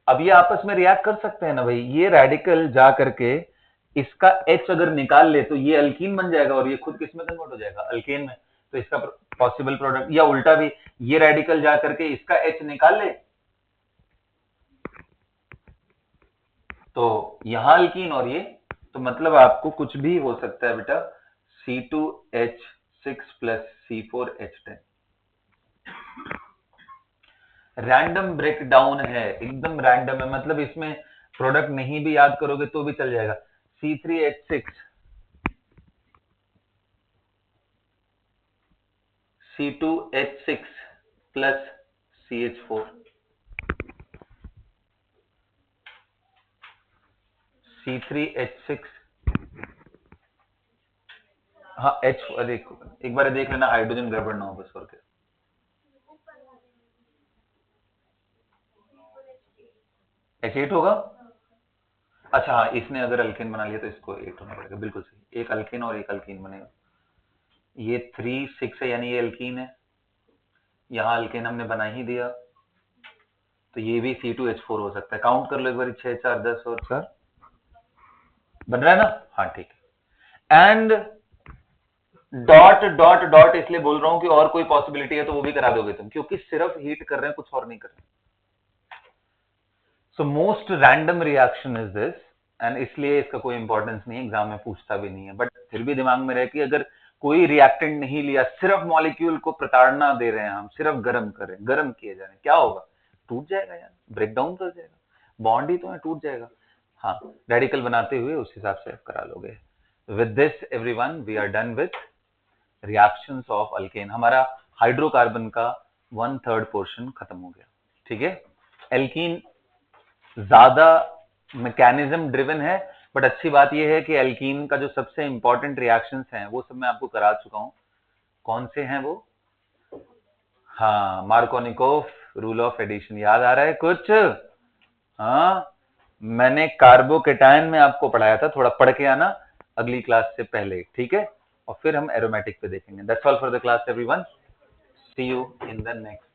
अब ये आपस में रिएक्ट कर सकते हैं ना भाई, ये रेडिकल जा करके इसका H अगर निकाल ले तो ये अल्कीन बन जाएगा और ये खुद किसमें कन्वर्ट हो जाएगा, अल्केन में। तो इसका पॉसिबल प्रोडक्ट, या उल्टा भी, ये रेडिकल जा करके इसका H निकाल ले तो यहां अल्कीन और ये, तो मतलब आपको कुछ भी हो सकता है बेटा, C2H6 plus C4H10। Random breakdown है, एकदम रैंडम है, मतलब इसमें प्रोडक्ट नहीं भी याद करोगे तो भी चल जाएगा। C3H6 C2H6 plus CH4 C3H6, हाँ H, अरे एक बार देख लेना हाइड्रोजन गड़बड़ ना हो बस, और क्या। H8 होगा, अच्छा हाँ, इसने अगर अल्केन बना लिया तो इसको 8 होना पड़ेगा, बिल्कुल सही, एक अल्केन और एक अल्कीन बनेगा। ये 3 6 है यानी ये अल्कीन है, यहाँ अल्केन हमने बना ही दिया, तो ये भी C2H4 हो सकता है। काउंट कर लो एक बार, 6 4 10 और 4 बन रहा है ना, हाँ ठीक है। एंड डॉट डॉट डॉट इसलिए बोल रहा हूं कि और कोई पॉसिबिलिटी है तो वो भी करा दोगे तुम, क्योंकि सिर्फ हीट कर रहे हैं, कुछ और नहीं कर रहे। So most random reaction is this, and इसलिए इसका कोई इंपॉर्टेंस नहीं है, एग्जाम में पूछता भी नहीं है, बट फिर भी दिमाग में रहे कि अगर कोई रिएक्टेंट नहीं लिया, सिर्फ मॉलिक्यूल को प्रताड़ना दे रहे हैं हम, सिर्फ गर्म कर रहे हैं, गर्म किए जा रहे हैं, क्या होगा, टूट जाएगा यार, ब्रेकडाउन कर जाएगा, बॉन्ड ही तो है, टूट जाएगा। हाँ रेडिकल बनाते हुए उस हिसाब से करा लोगे। With this everyone we are done with reactions of alkane. हमारा हाइड्रोकार्बन का 1/3 पोर्शन खत्म हो गया. ठीक है. एल्कीन ज्यादा मैकेनिज्म ड्रिवन है, बट अच्छी बात यह है कि एल्कीन का जो सबसे इंपॉर्टेंट रिएक्शंस हैं वो सब मैं आपको करा चुका हूं. कौन से हैं वो? हाँ, मार्कोनिकोफ रूल ऑफ एडिशन याद आ रहा है कुछ? हाँ, मैंने कार्बोकेटायन में आपको पढ़ाया था, थोड़ा पढ़ के आना अगली क्लास से पहले. ठीक है. और फिर हम एरोमेटिक पे देखेंगे. That's all for the class everyone. See you in the next